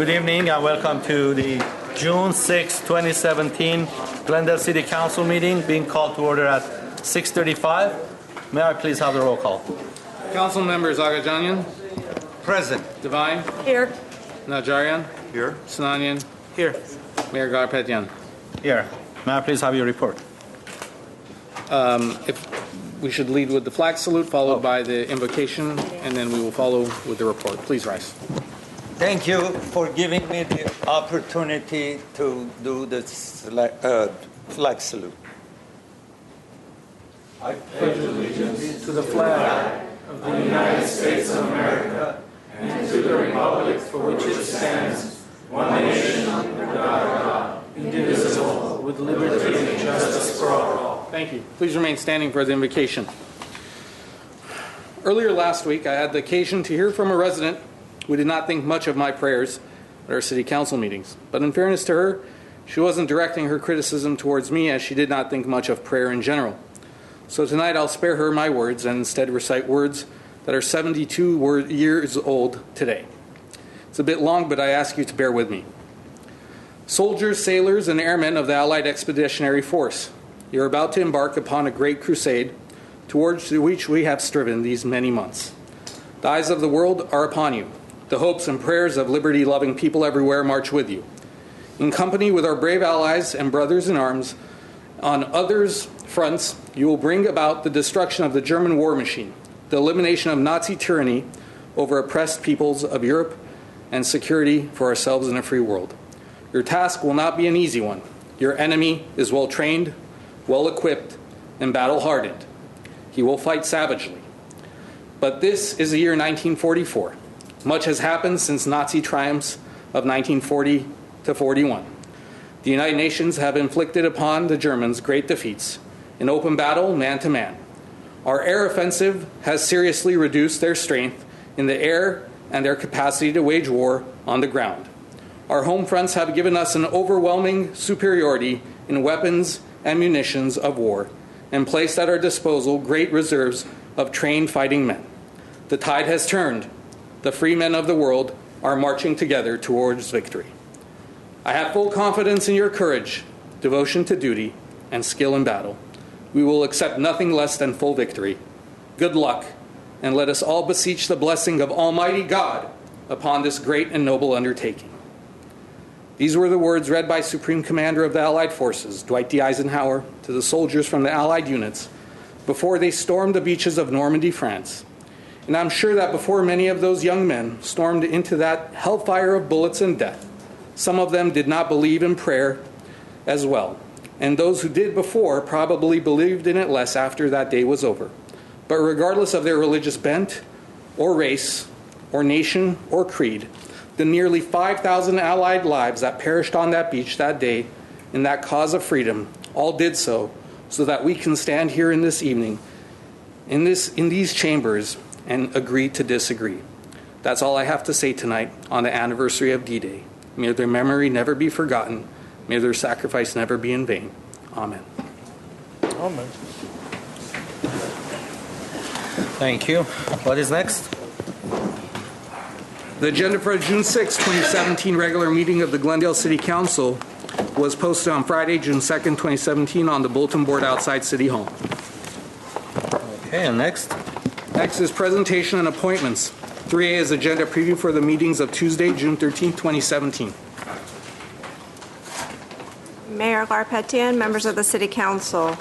Good evening and welcome to the June 6, 2017 Glendale City Council meeting being called to order at 6:35. May I please have the roll call? Council members Agajanian. Present. Devine. Here. Najarian. Here. Sinanian. Here. Mayor Garpetian. Here. May I please have your report? If we should lead with the flag salute, followed by the invocation, and then we will follow with the report. Please rise. Thank you for giving me the opportunity to do this flag salute. I pledge allegiance to the flag of the United States of America and to the republic for which it stands, one nation under God, indivisible, with liberty and justice for all. Thank you. Please remain standing for the invocation. Earlier last week, I had the occasion to hear from a resident who did not think much of my prayers at our city council meetings. But in fairness to her, she wasn't directing her criticism towards me, as she did not think much of prayer in general. So tonight I'll spare her my words and instead recite words that are 72 years old today. It's a bit long, but I ask you to bear with me. Soldiers, sailors, and airmen of the Allied Expeditionary Force, you're about to embark upon a great crusade towards which we have striven these many months. The eyes of the world are upon you. The hopes and prayers of liberty-loving people everywhere march with you. In company with our brave allies and brothers in arms, on others' fronts, you will bring about the destruction of the German war machine, the elimination of Nazi tyranny over oppressed peoples of Europe, and security for ourselves in a free world. Your task will not be an easy one. Your enemy is well-trained, well-equipped, and battle-hardened. He will fight savagely. But this is the year 1944. Much has happened since Nazi triumphs of 1940 to 41. The United Nations have inflicted upon the Germans great defeats in open battle, man-to-man. Our air offensive has seriously reduced their strength in the air and their capacity to wage war on the ground. Our home fronts have given us an overwhelming superiority in weapons and munitions of war and placed at our disposal great reserves of trained fighting men. The tide has turned. The free men of the world are marching together towards victory. I have full confidence in your courage, devotion to duty, and skill in battle. We will accept nothing less than full victory. Good luck, and let us all beseech the blessing of Almighty God upon this great and noble undertaking. These were the words read by Supreme Commander of the Allied Forces, Dwight D. Eisenhower, to the soldiers from the Allied units before they stormed the beaches of Normandy, France. And I'm sure that before many of those young men stormed into that hellfire of bullets and death, some of them did not believe in prayer as well. And those who did before probably believed in it less after that day was over. But regardless of their religious bent, or race, or nation, or creed, the nearly 5,000 Allied lives that perished on that beach that day in that cause of freedom all did so that we can stand here in this evening, in these chambers, and agree to disagree. That's all I have to say tonight on the anniversary of D-Day. May their memory never be forgotten. May their sacrifice never be in vain. Amen. Amen. Thank you. What is next? The agenda for the June 6, 2017 regular meeting of the Glendale City Council was posted on Friday, June 2nd, 2017 on the bulletin board outside City Hall. Okay, and next? Next is presentation and appointments. 3A is agenda preview for the meetings of Tuesday, June 13, 2017. Mayor Garpetian, members of the City Council,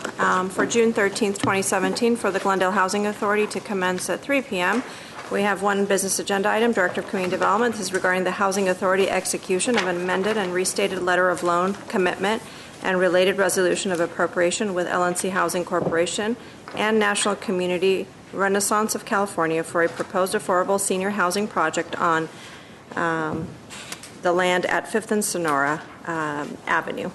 for June 13th, 2017, for the Glendale Housing Authority to commence at 3 p.m., we have one business agenda item, Director of Community Development. This is regarding the Housing Authority execution of an amended and restated letter of loan commitment and related resolution of appropriation with LNC Housing Corporation and National Community Renaissance of California for a proposed affordable senior housing project on the land at 5th and Sonora Avenue.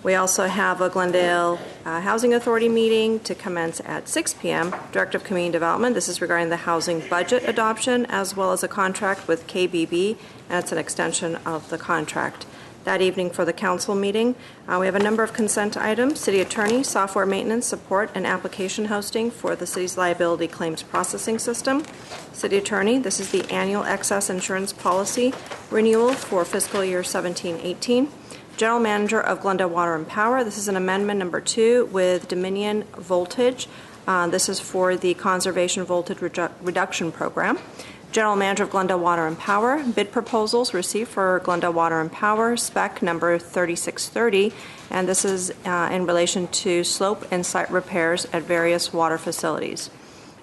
We also have a Glendale Housing Authority meeting to commence at 6 p.m. Director of Community Development. This is regarding the housing budget adoption as well as a contract with KBB, and it's an extension of the contract. that evening for the council meeting. We have a number of consent items: city attorney, software maintenance, support, and application hosting for the city's liability claims processing system. City attorney, this is the annual excess insurance policy renewal for fiscal year 17-18. General Manager of Glendale Water and Power, this is an amendment number 2 with Dominion Voltage. This is for the Conservation Voltage Reduction Program. General Manager of Glendale Water and Power, bid proposals received for Glendale Water and Power, spec number 3630, and this is in relation to slope and site repairs at various water facilities.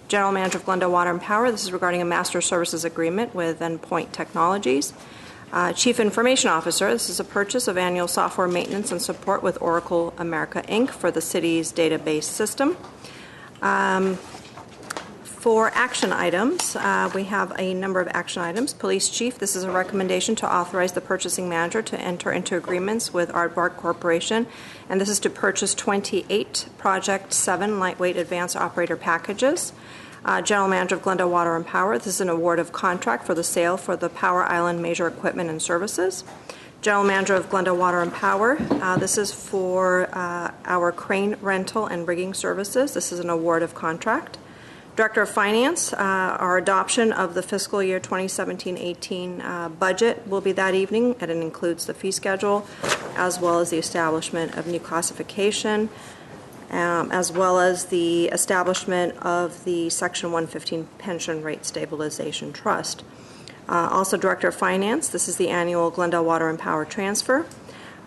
General Manager of Glendale Water and Power, this is regarding a master services agreement with Endpoint Technologies. Chief Information Officer, this is a purchase of annual software maintenance and support with Oracle America, Inc. for the city's database system. For action items, we have a number of action items. Police Chief, this is a recommendation to authorize the purchasing manager to enter into agreements with Aardvark Corporation, and this is to purchase 28 Project 7 lightweight advanced operator packages. General Manager of Glendale Water and Power, this is an award of contract for the sale for the Power Island Major Equipment and Services. General Manager of Glendale Water and Power, this is for our crane rental and rigging services. This is an award of contract. Director of Finance, our adoption of the fiscal year 2017-18 budget will be that evening, and it includes the fee schedule, as well as the establishment of new classification, as well as the establishment of the Section 115 Pension Rate Stabilization Trust. Also, Director of Finance, this is the annual Glendale Water and Power transfer.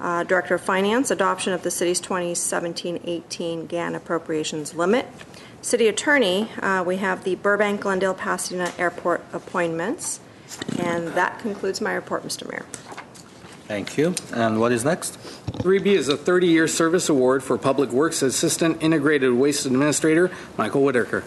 Director of Finance, adoption of the city's 2017-18 GAN appropriations limit. City Attorney, we have the Burbank, Glendale, Pasadena Airport appointments. And that concludes my report, Mr. Mayor. Thank you. And what is next? 3B is a 30-year service award for Public Works Assistant Integrated Waste Administrator, Michael Whitaker.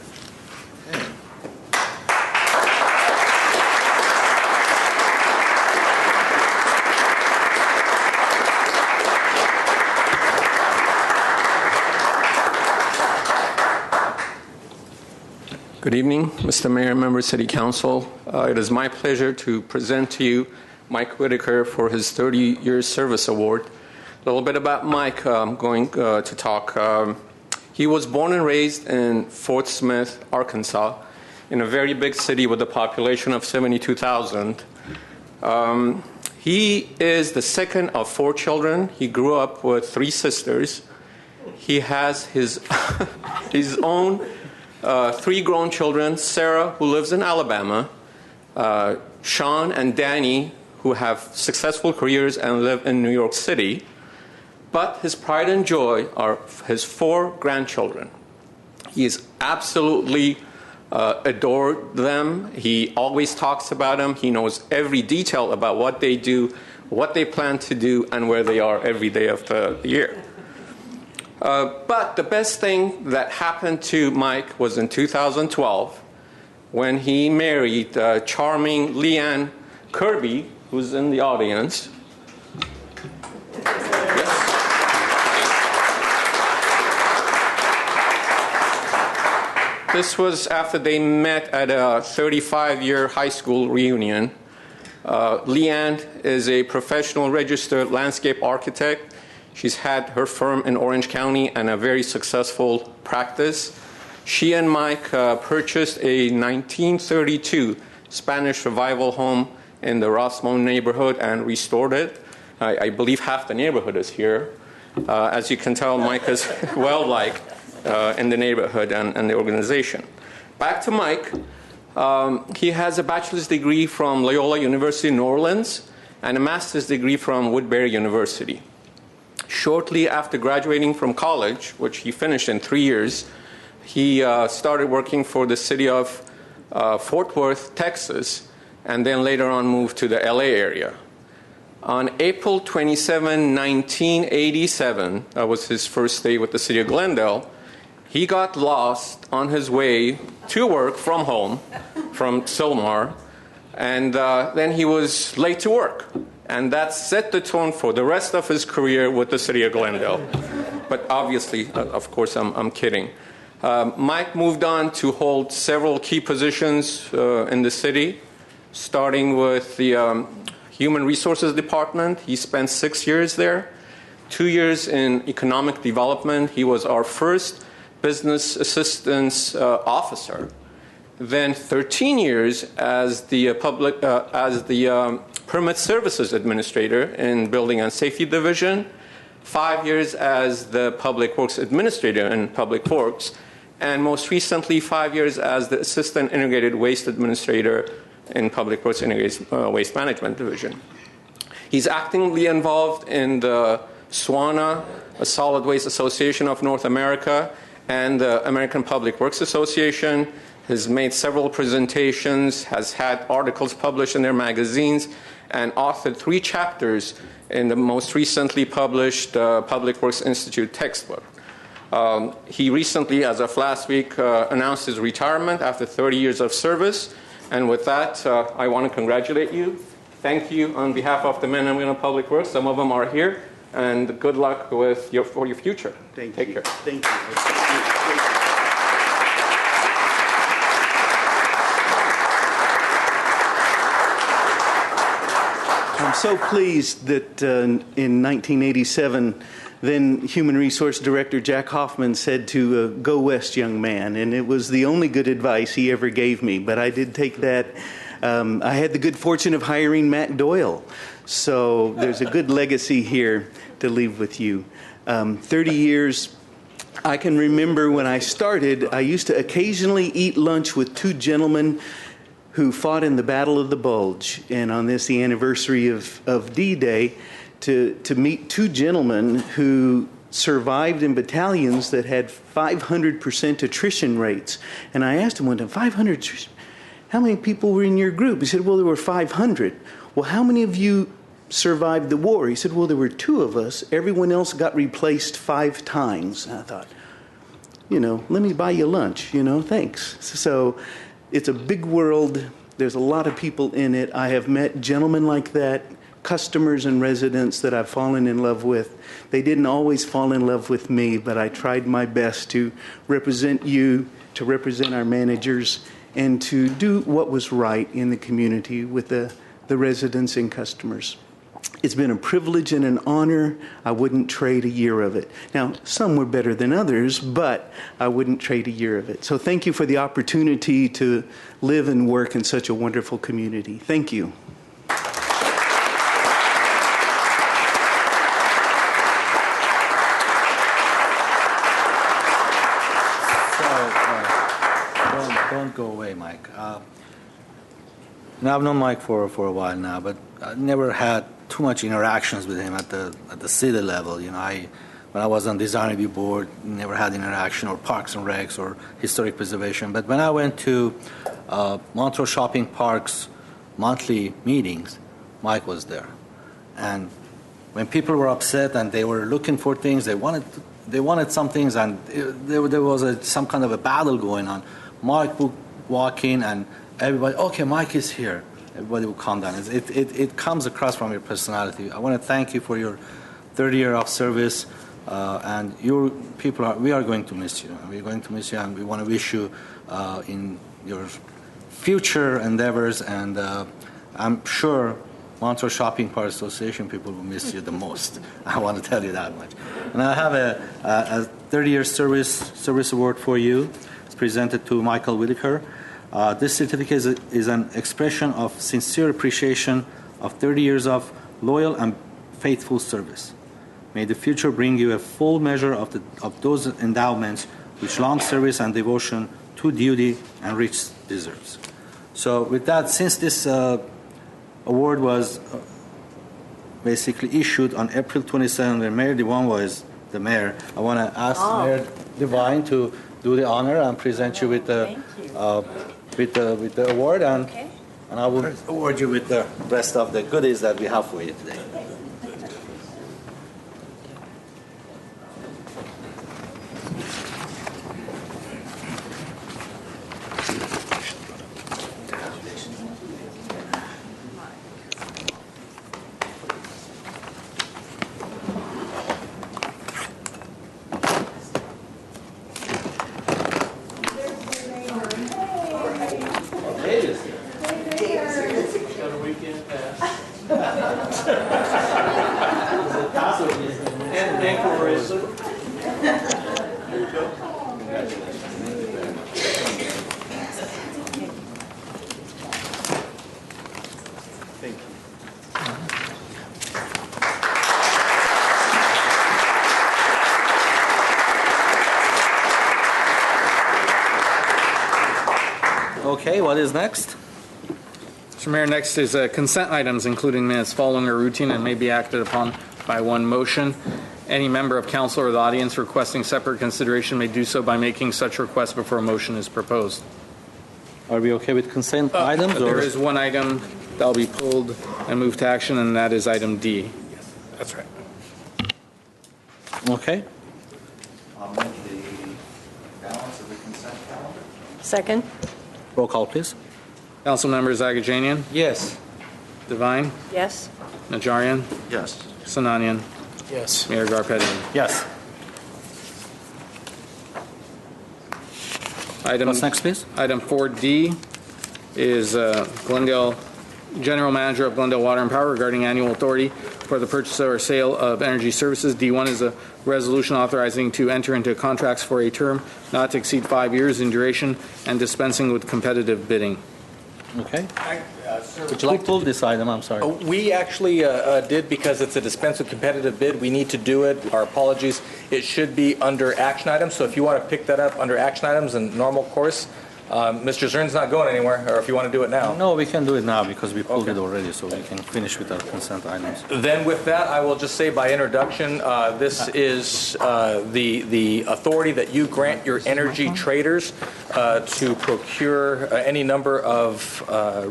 Good evening, Mr. Mayor, members of City Council. It is my pleasure to present to you Mike Whitaker for his 30-year service award. A little bit about Mike I'm going to talk. He was born and raised in Fort Smith, Arkansas, in a very big city with a population of 72,000. He is the second of 4 children. He grew up with 3 sisters. He has his own 3 grown children, Sarah, who lives in Alabama, Sean and Danny, who have successful careers and live in New York City. But his pride and joy are his 4 grandchildren. He is absolutely adored them. He always talks about them. He knows every detail about what they do, what they plan to do, and where they are every day of the year. But the best thing that happened to Mike was in 2012 when he married charming Leanne Kirby, who's in the audience. Yes. This was after they met at a 35-year high school reunion. Leanne is a professional registered landscape architect. She's had her firm in Orange County and a very successful practice. She and Mike purchased a 1932 Spanish Revival home in the Rossmont neighborhood and restored it. I believe half the neighborhood is here. As you can tell, Mike is well-liked in the neighborhood and the organization. Back to Mike. He has a bachelor's degree from Loyola University, New Orleans, and a master's degree from Woodbury University. Shortly after graduating from college, which he finished in 3 years, he started working for the city of Fort Worth, Texas, and then later on moved to the LA area. On April 27, 1987, that was his first day with the city of Glendale, he got lost on his way to work from home, from Sylmar, and then he was late to work. And that set the tone for the rest of his career with the city of Glendale. But obviously, of course, I'm kidding. Mike moved on to hold several key positions in the city, starting with he Human Resources Department. He spent 6 years there, 2 years in economic development. He was our first business assistance officer. Then 13 years as the Permit Services Administrator in Building and Safety Division, 5 years as the Public Works Administrator in Public Works, and most recently 5 years as the Assistant Integrated Waste Administrator in Public Works Integrated Waste Management Division. He's actively involved in the SWANA, a Solid Waste Association of North America, and the American Public Works Association. Has made several presentations, has had articles published in their magazines, and authored 3 chapters in the most recently published Public Works Institute textbook. He recently, as of last week, announced his retirement after 30 years of service. And with that, I want to congratulate you. Thank you on behalf of the men and women of Public Works. Some of them are here. And good luck for your future. Take care. Thank you. I'm so pleased that in 1987, then Human Resource Director Jack Hoffman said to go west, young man. And it was the only good advice he ever gave me. But I did take that. I had the good fortune of hiring Matt Doyle. So there's a good legacy here to leave with you. 30 years. I can remember when I started, I used to occasionally eat lunch with 2 gentlemen who fought in the Battle of the Bulge. And on this, the anniversary of D-Day, to meet 2 gentlemen who survived in battalions that had 500% attrition rates. And I asked him one time, 500, how many people were in your group? He said, well, there were 500. Well, how many of you survived the war? He said, well, there were 2 of us. Everyone else got replaced 5 times. And I thought, let me buy you lunch, thanks. So it's a big world. There's a lot of people in it. I have met gentlemen like that, customers and residents that I've fallen in love with. They didn't always fall in love with me, but I tried my best to represent you, to represent our managers, and to do what was right in the community with the residents and customers. It's been a privilege and an honor. I wouldn't trade a year of it. Now, some were better than others, but I wouldn't trade a year of it. So thank you for the opportunity to live and work in such a wonderful community. Thank you. Don't go away, Mike. Now I've known Mike for a while now, but I never had too much interactions with him at the city level. When I was on design review board, never had interaction, or Parks and Recs or historic preservation. But when I went to Montrose Shopping Park's monthly meetings, Mike was there. And when people were upset and they were looking for things, they wanted some things, and there was some kind of a battle going on. Mike would walk in and everybody, okay, Mike is here. Everybody will calm down. It comes across from your personality. I want to thank you for your 30 years of service, and your people we are going to miss you. We're going to miss you, and we want to wish you in your future endeavors. And I'm sure Montrose Shopping Park Association people will miss you the most. I want to tell you that much. And I have a 30-year service award for you. It's presented to Michael Whitaker. This certificate is an expression of sincere appreciation of 30 years of loyal and faithful service. May the future bring you a full measure of those endowments which long service and devotion to duty and rich deserves. So with that, since this award was basically issued on April 27, when Mayor Devine was the mayor, I want to ask Mayor Devine to do the honor and present you with the award, and I will award you with the rest of the goodies that we have for you today. thankful for his. Thank you. Okay, what is next? Mr. Mayor, next is consent items, including minutes following a routine and may be acted upon by one motion. Any member of council or the audience requesting separate consideration may do so by making such request before a motion is proposed. Are we okay with consent items? There is one item that will be pulled and moved to action, and that is item D. Yes, that's right. Okay. I'll make the balance of the consent calendar. Second? Roll call, please. Council members Agajanian, Yes. Devine, Yes. Najarian, Yes. Sinanian, Yes. Mayor Garpetian. Yes. What's next, please? Item 4D is Glendale, General Manager of Glendale Water and Power regarding annual authority for the purchase or sale of energy services. D1 is a resolution authorizing to enter into contracts for a term not to exceed 5 years in duration and dispensing with competitive bidding. Okay. Sir, Would you like to pull this item? I'm sorry. we actually did, because it's a dispense with competitive bid. We need to do it. Our apologies. It should be under action items. So if you want to pick that up under action items in normal course, Mr. Zern's not going anywhere, or if you want to do it now. No, we can do it now because we pulled it already, so we can finish with our consent items. Then with that, I will just say by introduction, this is the authority that you grant your energy traders to procure any number of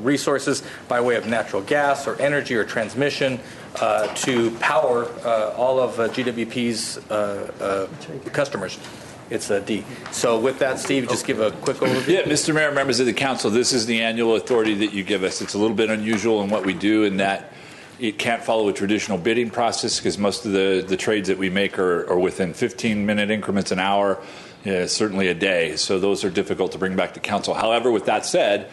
resources by way of natural gas or energy or transmission to power all of GWP's customers. It's a D. So with that, Steve, just give a quick overview. Yeah, Mr. Mayor, members of the council, this is the annual authority that you give us. It's a little bit unusual in what we do in that it can't follow a traditional bidding process because most of the trades that we make are within 15-minute increments an hour, certainly a day. So those are difficult to bring back to council. However, with that said,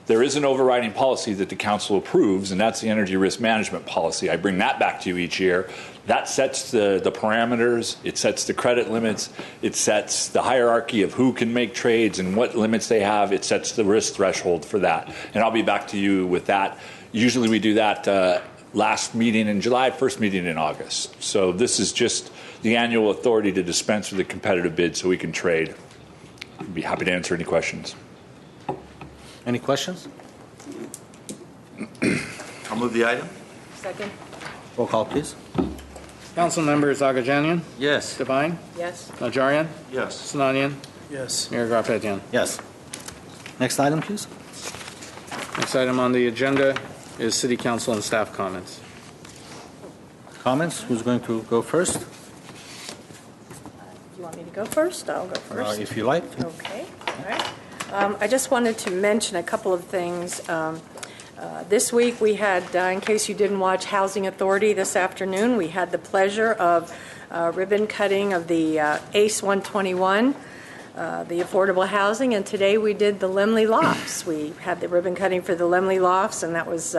there is an overriding policy that the council approves, and that's the energy risk management policy. I bring that back to you each year. That sets the parameters, it sets the credit limits, it sets the hierarchy of who can make trades and what limits they have, it sets the risk threshold for that. And I'll be back to you with that. Usually we do that last meeting in July, first meeting in August. So this is just the annual authority to dispense with a competitive bid so we can trade. I'd be happy to answer any questions. Any questions? I'll move the item. Second? Roll call, please. Council members Agajanian, Yes. Devine, Yes. Najarian, Yes. Sinanian, Yes. Mayor Garpetian. Yes. Next item, please. Next item on the agenda is City Council and staff comments. Comments? Who's going to go first? You want me to go first? I'll go first. If you like. Okay, all right. I just wanted to mention a couple of things. This week we had, in case you didn't watch Housing Authority this afternoon, we had the pleasure of ribbon cutting of the ACE 121, the affordable housing, and today we did the Lemley Lofts. We had the ribbon cutting for the Lemley Lofts, and that was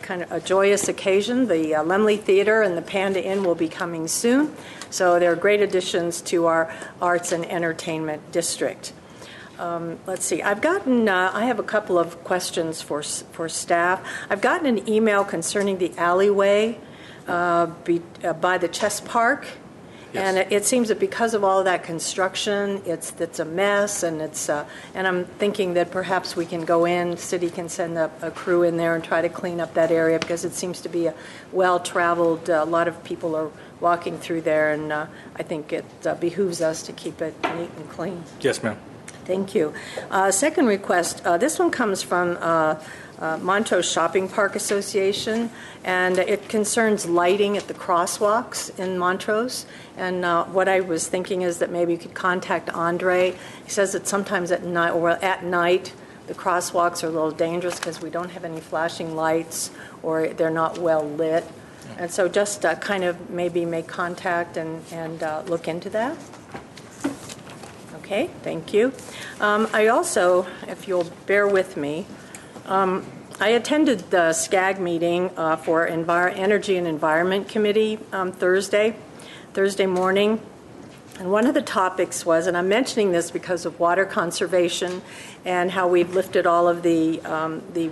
kind of a joyous occasion. The Lemley Theater and the Panda Inn will be coming soon, so they're great additions to our arts and entertainment district. Let's see. I have a couple of questions for staff. I've gotten an email concerning the alleyway by the Chess Park, and it seems that because of all of that construction, it's a mess, and and I'm thinking that perhaps we can go in. City can send a crew in there and try to clean up that area because it seems to be a well-traveled. A lot of people are walking through there, and I think it behooves us to keep it neat and clean. Yes, ma'am. Thank you. Second request, this one comes from Montrose Shopping Park Association, and it concerns lighting at the crosswalks in Montrose. And what I was thinking is that maybe you could contact Andre. He says that sometimes at night, the crosswalks are a little dangerous because we don't have any flashing lights or they're not well lit. And so just kind of maybe make contact and look into that. Okay, thank you. I also, if you'll bear with me, I attended the SCAG meeting for Energy and Environment Committee Thursday. Thursday morning. And one of the topics was, and I'm mentioning this because of water conservation and how we've lifted all of the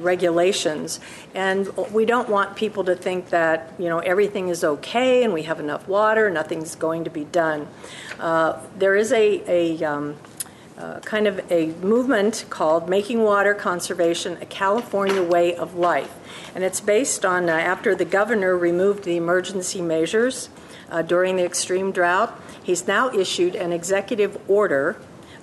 regulations. And we don't want people to think that, everything is okay and we have enough water, nothing's going to be done. There is a kind of a movement called Making Water Conservation a California Way of Life. And it's based on after the governor removed the emergency measures during the extreme drought, he's now issued an executive order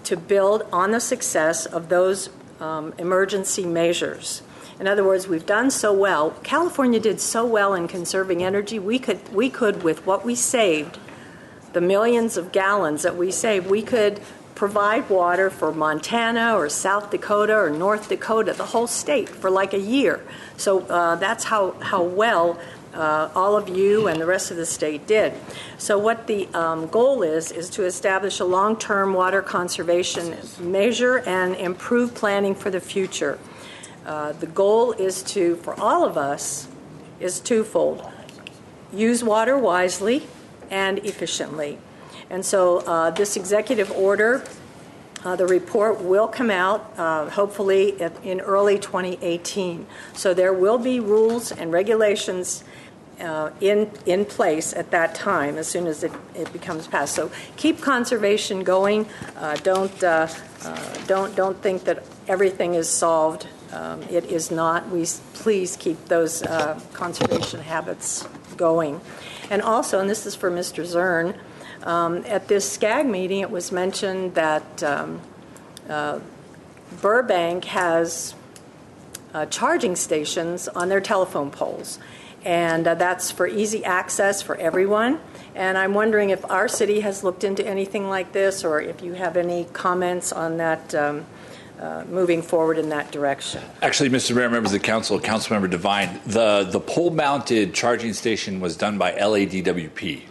to build on the success of those emergency measures. In other words, we've done so well. California did so well in conserving energy. We could, with what we saved, the millions of gallons that we saved, we could provide water for Montana or South Dakota or North Dakota, the whole state, for like a year. So that's how well all of you and the rest of the state did. So what the goal is to establish a long-term water conservation measure and improve planning for the future. The goal is for all of us, is twofold. Use water wisely and efficiently. And so this executive order, the report will come out hopefully in early 2018. So there will be rules and regulations in place at that time as soon as it becomes passed. So keep conservation going. Don't think that everything is solved. It is not. Please keep those conservation habits going. And also, and this is for Mr. Zern, at this SCAG meeting, it was mentioned that Burbank has charging stations on their telephone poles. And that's for easy access for everyone. And I'm wondering if our city has looked into anything like this, or if you have any comments on that moving forward in that direction. Actually, Mr. Mayor, members of the council, Councilmember Devine, the pole-mounted charging station was done by LADWP.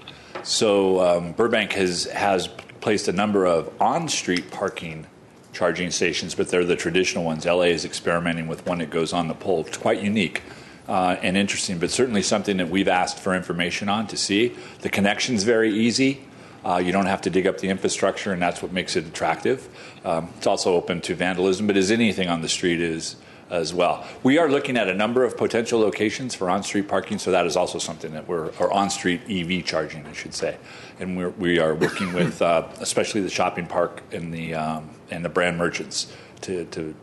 So Burbank has placed a number of on-street parking charging stations, but they're the traditional ones. LA is experimenting with one that goes on the pole. It's quite unique. And interesting, but certainly something that we've asked for information on to see. The connection's very easy. You don't have to dig up the infrastructure, and that's what makes it attractive. It's also open to vandalism, but as anything on the street is as well. We are looking at a number of potential locations for on-street parking, so that is also something that or on-street EV charging, I should say. And we are working with especially the shopping park and the brand merchants to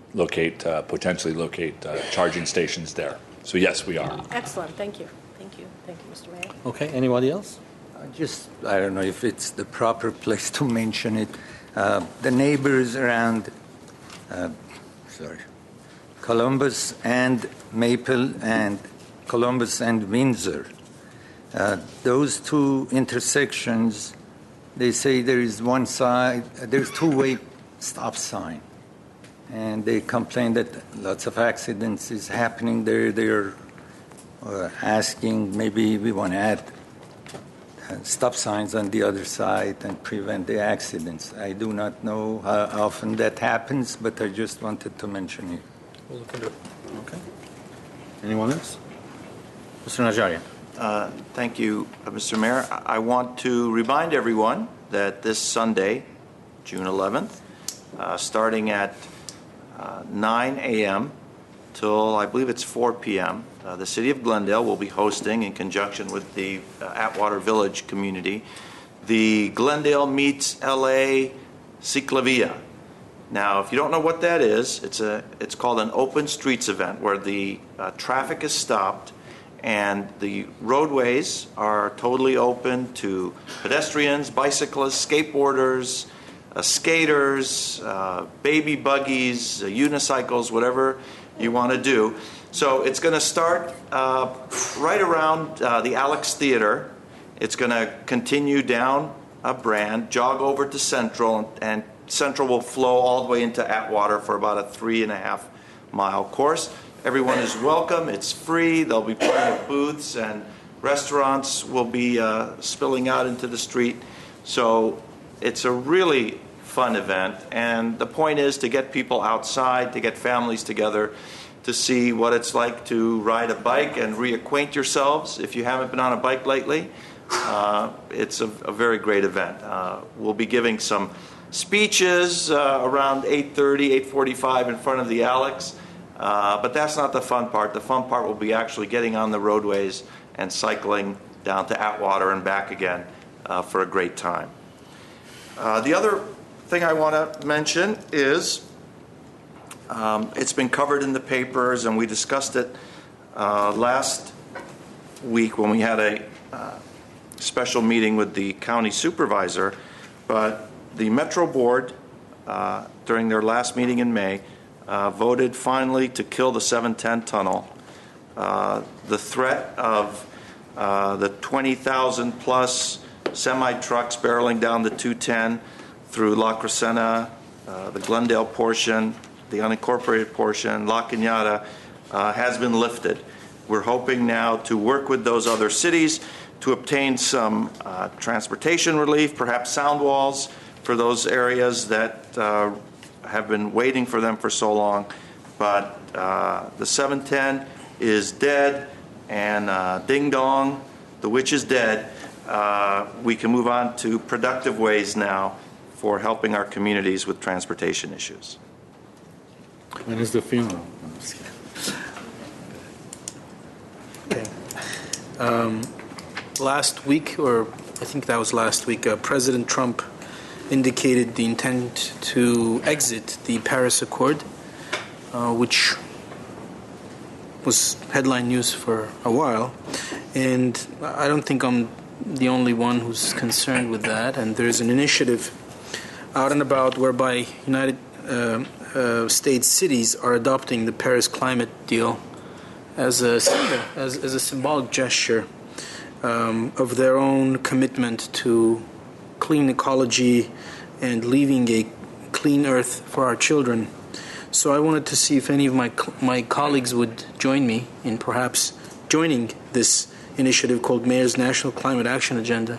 potentially locate charging stations there. So yes, we are. Excellent. Thank you. Thank you, Mr. Mayor. Okay. Anybody else? I don't know if it's the proper place to mention it. The neighbors around, Columbus and Maple and Columbus and Windsor, those two intersections, they say there is one side, there's two-way stop sign. And they complain that lots of accidents is happening there. They're asking maybe we want to add stop signs on the other side and prevent the accidents. I do not know how often that happens, but I just wanted to mention it. We'll look into it. Okay. Anyone else? Mr. Najarian. Thank you, Mr. Mayor. I want to remind everyone that this Sunday, June 11th, starting at 9 a.m. till I believe it's 4 p.m., the City of Glendale will be hosting, in conjunction with the Atwater Village community, the Glendale Meets LA Ciclavia. Now, if you don't know what that is, it's called an open streets event where the traffic is stopped and the roadways are totally open to pedestrians, bicyclists, skateboarders, skaters, baby buggies, unicycles, whatever you want to do. So it's going to start right around the Alex Theater. It's going to continue down Brand, jog over to Central, and Central will flow all the way into Atwater for about a 3.5-mile course. Everyone is welcome. It's free. There'll be plenty of booths, and restaurants will be spilling out into the street. So it's a really fun event, and the point is to get people outside, to get families together, to see what it's like to ride a bike and reacquaint yourselves if you haven't been on a bike lately. it's a very great event. We'll be giving some speeches around 8:30, 8:45 in front of the Alex. But that's not the fun part. The fun part will be actually getting on the roadways and cycling down to Atwater and back again for a great time. The other thing I want to mention is it's been covered in the papers, and we discussed it last week when we had a special meeting with the county supervisor. But the Metro Board, during their last meeting in May, voted finally to kill the 710 tunnel. The threat of the 20,000 plus semi-trucks barreling down the 210 through La Crescenta, the Glendale portion, the unincorporated portion, La Cañada, has been lifted. We're hoping now to work with those other cities to obtain some transportation relief, perhaps sound walls for those areas that have been waiting for them for so long. But the 710 is dead, and ding dong, the witch is dead. We can move on to productive ways now for helping our communities with transportation issues. When is the funeral? Okay. Last week, or I think that was last week, President Trump indicated the intent to exit the Paris Accord, which was headline news for a while. And I don't think I'm the only one who's concerned with that. And there's an initiative out and about whereby United States cities are adopting the Paris climate deal as a symbolic gesture of their own commitment to clean ecology and leaving a clean earth for our children. So I wanted to see if any of my colleagues would join me in perhaps joining this initiative called Mayor's National Climate Action Agenda.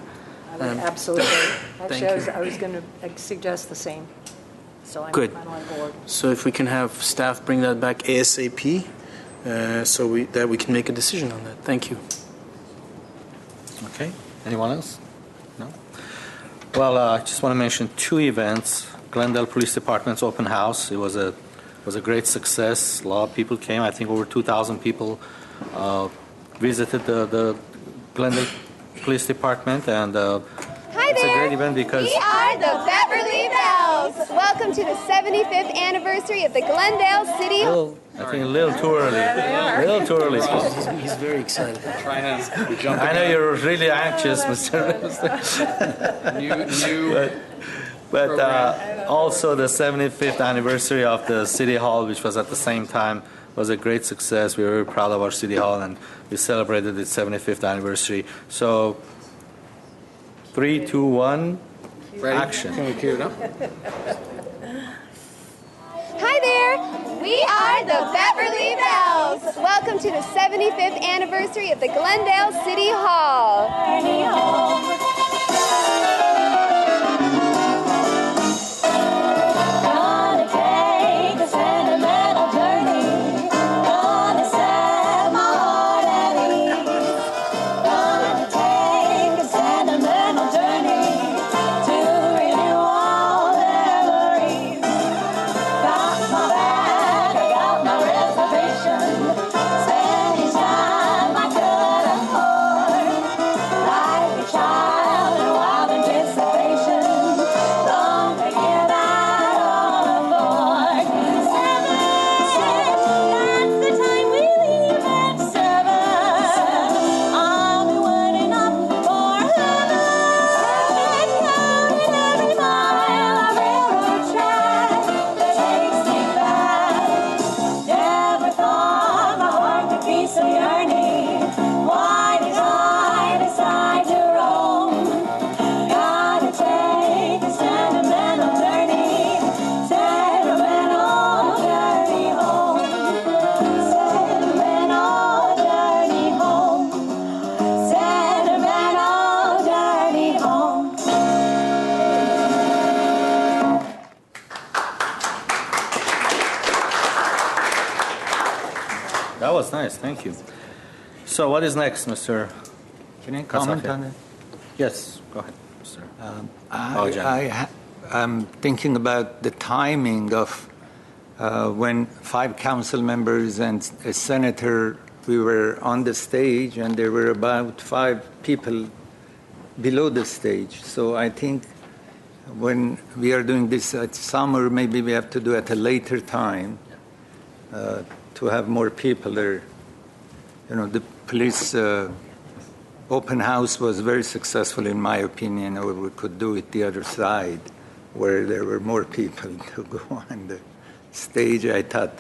Absolutely. Thank Actually, you. I was going to suggest the same. So I'm Good. on board. So if we can have staff bring that back ASAP, so that we can make a decision on that. Thank you. Okay. Anyone else? No? Well, I just want to mention two events. Glendale Police Department's open house. It was a great success. A lot of people came. I think over 2,000 people visited the Glendale Police Department, and it's a great event because we are the Beverly Bells. Welcome to the 75th anniversary of the Glendale City Hall. I think a little too early. A little too early. He's very excited. Trying to jump I know you're really anxious, Mr. But also the 75th anniversary of the City Hall, which was at the same time, was a great success. We were very proud of our City Hall, and we celebrated its 75th anniversary. So, 3, 2, 1, Ready? action. Can we cue it up? Hi there. We are the Beverly Bells. Welcome to the 75th anniversary of the Glendale City Hall. Gonna take a sentimental journey. Gonna set my heart at ease. Gonna take a sentimental journey to renew all memories. Got my bag, I got my reservation. Spend each time I could afford. Like a child in wild anticipation. Don't forget that all aboard. 7, that's the time we leave at 7. I'll be waiting up for heaven. Counting every mile of railroad track that takes me back. Never thought my heart could be so yearning. Why did I decide to roam? Gotta take a sentimental journey. Sentimental journey home. Sentimental journey home. Sentimental journey home. That was nice. Thank you. So, what is next, Mr. Can I comment on that? Yes, go ahead, sir. I'm thinking about the timing of when 5 council members and a senator, we were on the stage, and there were about 5 people below the stage. So I think when we are doing this at summer, maybe we have to do at a later time to have more people there. You know, the police open house was very successful, in my opinion, or we could do it the other side, where there were more people to go on the stage. I thought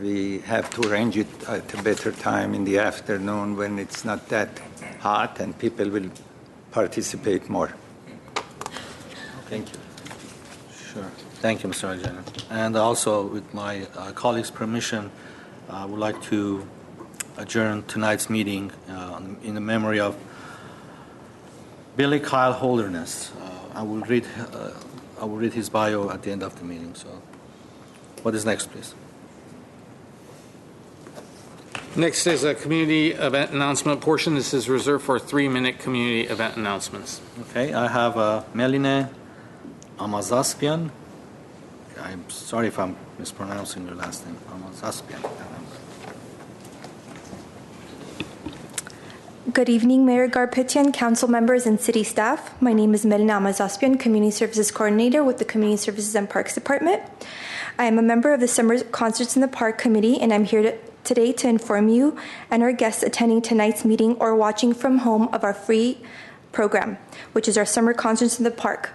we have to arrange it at a better time in the afternoon when it's not that hot and people will participate more. Thank you. Sure. Thank you, Mr. Ajana. And also, with my colleagues' permission, I would like to adjourn tonight's meeting in the memory of Billy Kyle Holderness. I will read his bio at the end of the meeting. So, what is next, please? Next is a community event announcement portion. This is reserved for 3-minute community event announcements. Okay, I have Meline Amazaspian. I'm sorry if I'm mispronouncing your last name. Amazaspian. Good evening, Mayor Garpetian, council members, and city staff. My name is Melina Amazaspian, Community Services Coordinator with the Community Services and Parks Department. I am a member of the Summer Concerts in the Park Committee, and I'm here today to inform you and our guests attending tonight's meeting or watching from home of our free program, which is our Summer Concerts in the Park.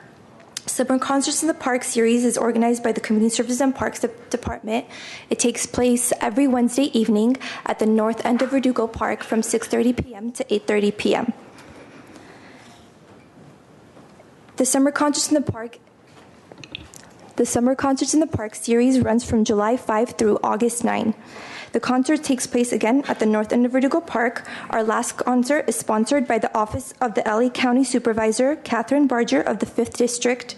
Summer Concerts in the Park series is organized by the Community Services and Parks Department. It takes place every Wednesday evening at the north end of Verdugo Park from 6:30 p.m. to 8:30 p.m. The Summer Concerts in the Park series runs from July 5 through August 9. The concert takes place again at the north end of Verdugo Park. Our last concert is sponsored by the Office of the LA County Supervisor, Catherine Barger of the 5th District,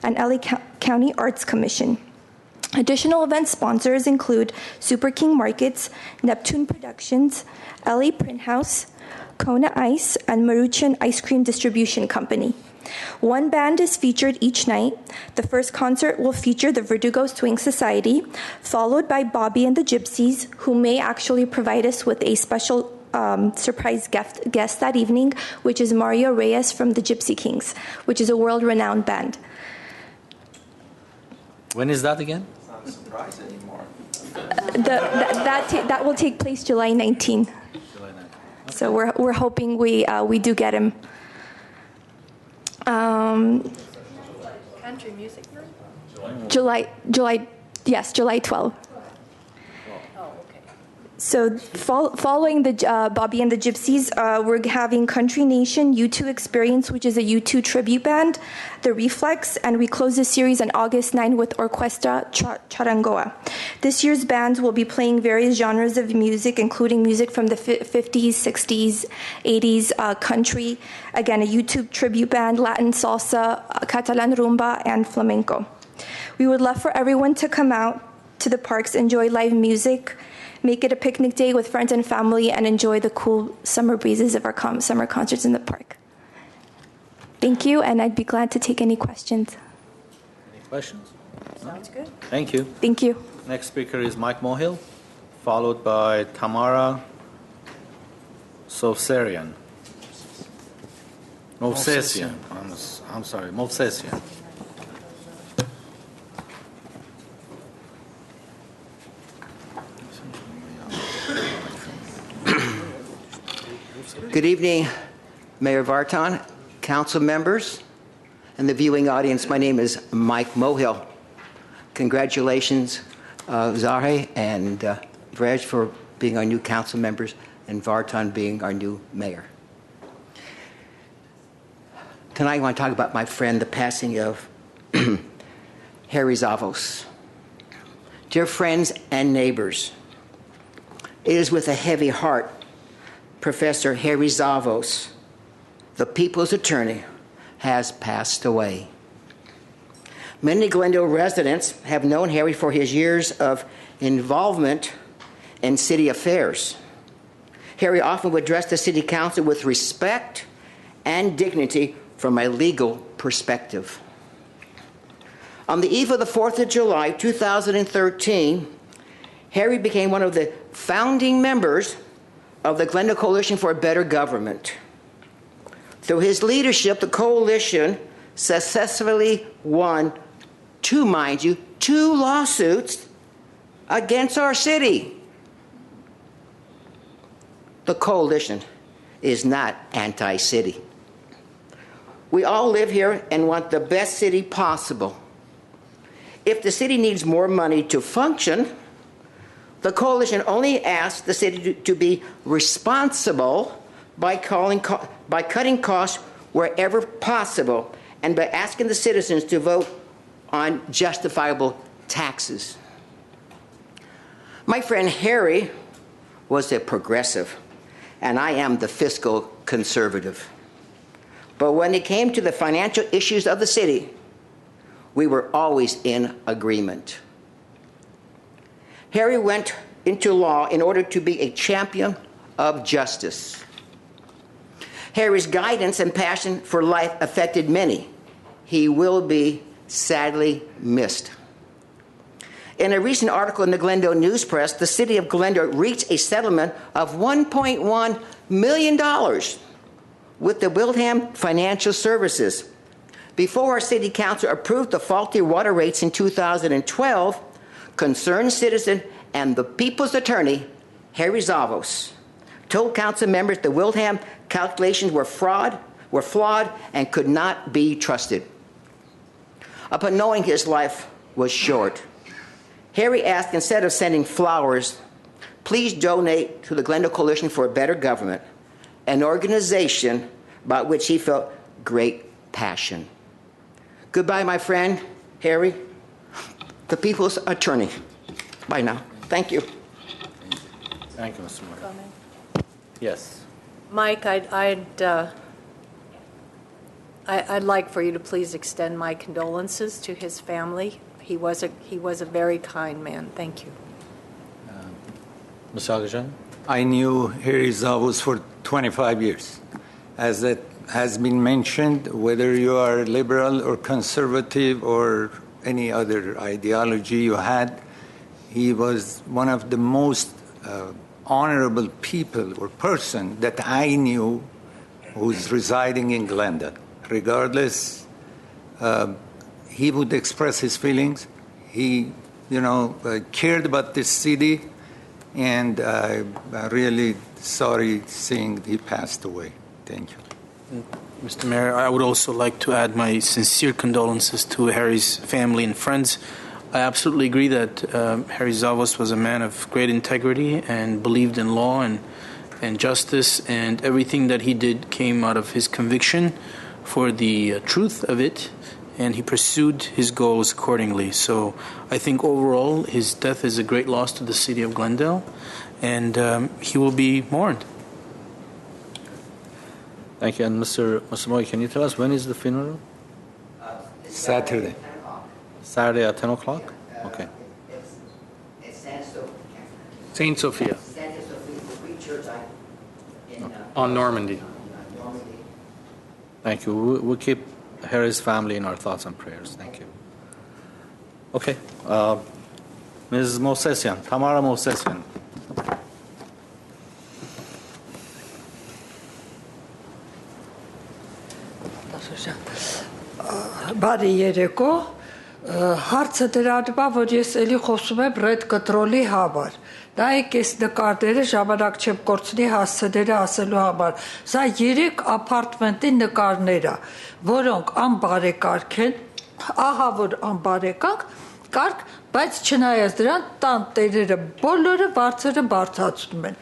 and LA County Arts Commission. Additional event sponsors include Super King Markets, Neptune Productions, LA Print House, Kona Ice, and Maruchan Ice Cream Distribution Company. One band is featured each night. The first concert will feature the Verdugo Swing Society, followed by Bobby and the Gypsies, who may actually provide us with a special surprise guest that evening, which is Mario Reyes from the Gypsy Kings, which is a world-renowned band. When is that again? It's not a surprise anymore. That will take place July 19. July 19. Okay. So we're hoping we do get him. Country music night? July 12. So following the Bobby and the Gypsies, we're having Country Nation U2 Experience, which is a U2 tribute band, The Reflex, and we close the series on August 9 with Orquesta Charangoa. This year's bands will be playing various genres of music, including music from the 50s, 60s, 80s, country, again, a YouTube tribute band, Latin salsa, Catalan rumba, and flamenco. We would love for everyone to come out to the parks, enjoy live music, make it a picnic day with friends and family, and enjoy the cool summer breezes of our summer concerts in the park. Thank you, and I'd be glad to take any questions. Any questions? Sounds good. Thank you. Thank you. Next speaker is Mike Mohill, followed by Tamara Sovserian. Movsesian. I'm sorry, Movsesian. Good evening, Mayor Vartan, council members, and the viewing audience. My name is Mike Mohill. Congratulations, Zahe and Vrej, for being our new council members, and Vartan being our new mayor. Tonight I want to talk about my friend, the passing of Harry Zavos. Dear friends and neighbors, it is with a heavy heart Professor Harry Zavos, the people's attorney, has passed away. Many Glendale residents have known Harry for his years of involvement in city affairs. Harry often would address the city council with respect and dignity from a legal perspective. On the eve of the 4th of July, 2013, Harry became one of the founding members of the Glendale Coalition for a Better Government. Through his leadership, the coalition successfully won two lawsuits against our city. The coalition is not anti-city. We all live here and want the best city possible. If the city needs more money to function, the coalition only asks the city to be responsible by cutting costs wherever possible and by asking the citizens to vote on justifiable taxes. My friend Harry was a progressive, and I am the fiscal conservative. But when it came to the financial issues of the city, we were always in agreement. Harry went into law in order to be a champion of justice. Harry's guidance and passion for life affected many. He will be sadly missed. In a recent article in the Glendale News Press, the city of Glendale reached a settlement of $1.1 million with the Wilhelm Financial Services. Before our city council approved the faulty water rates in 2012, concerned citizen and the people's attorney, Harry Zavos, told council members the Wilhelm calculations were flawed and could not be trusted. Upon knowing his life was short, Harry asked, instead of sending flowers, please donate to the Glendale Coalition for a Better Government, an organization about which he felt great passion. Goodbye, my friend, Harry, the people's attorney. Bye now. Thank you. Thank you, Mr. Moore. Yes. Mike, I'd like for you to please extend my condolences to his family. He was a very kind man. Thank you. Mr. Agajan? I knew Harry Zavos for 25 years. As it has been mentioned, whether you are liberal or conservative or any other ideology you had, he was one of the most honorable people or person that I knew who's residing in Glendale. Regardless, he would express his feelings. He, cared about this city, and I'm really sorry seeing he passed away. Thank you. Mr. Mayor, I would also like to add my sincere condolences to Harry's family and friends. I absolutely agree that Harry Zavos was a man of great integrity and believed in law and justice, and everything that he did came out of his conviction for the truth of it, and he pursued his goals accordingly. So I think overall his death is a great loss to the city of Glendale, and he will be mourned. Thank you. And Mr. Moy, can you tell us when is the funeral? Saturday. Saturday at 10 o'clock? Okay. It's St. Sophia Santa Sophia Free Church on Normandy. Thank you. We'll keep Harry's family in our thoughts and prayers. Thank you. Okay. Ms. Mosesian, Tamara Mosesian. Բարի երեկո, հարցը դրան բա, որ ես էլի խոսում եմ Red Control-ի համար։ Դա եք այս նկարները ժամանակ չեմ կորցնի հասցները ասելու համար։ Սա 3 ապարտմենտի նկարներ է, որոնք անբարեկարգ են, ահա որ անբարեկարգ, բայց չնայած դրան տան տերերը բոլորը բարձրը բարձրացնում են։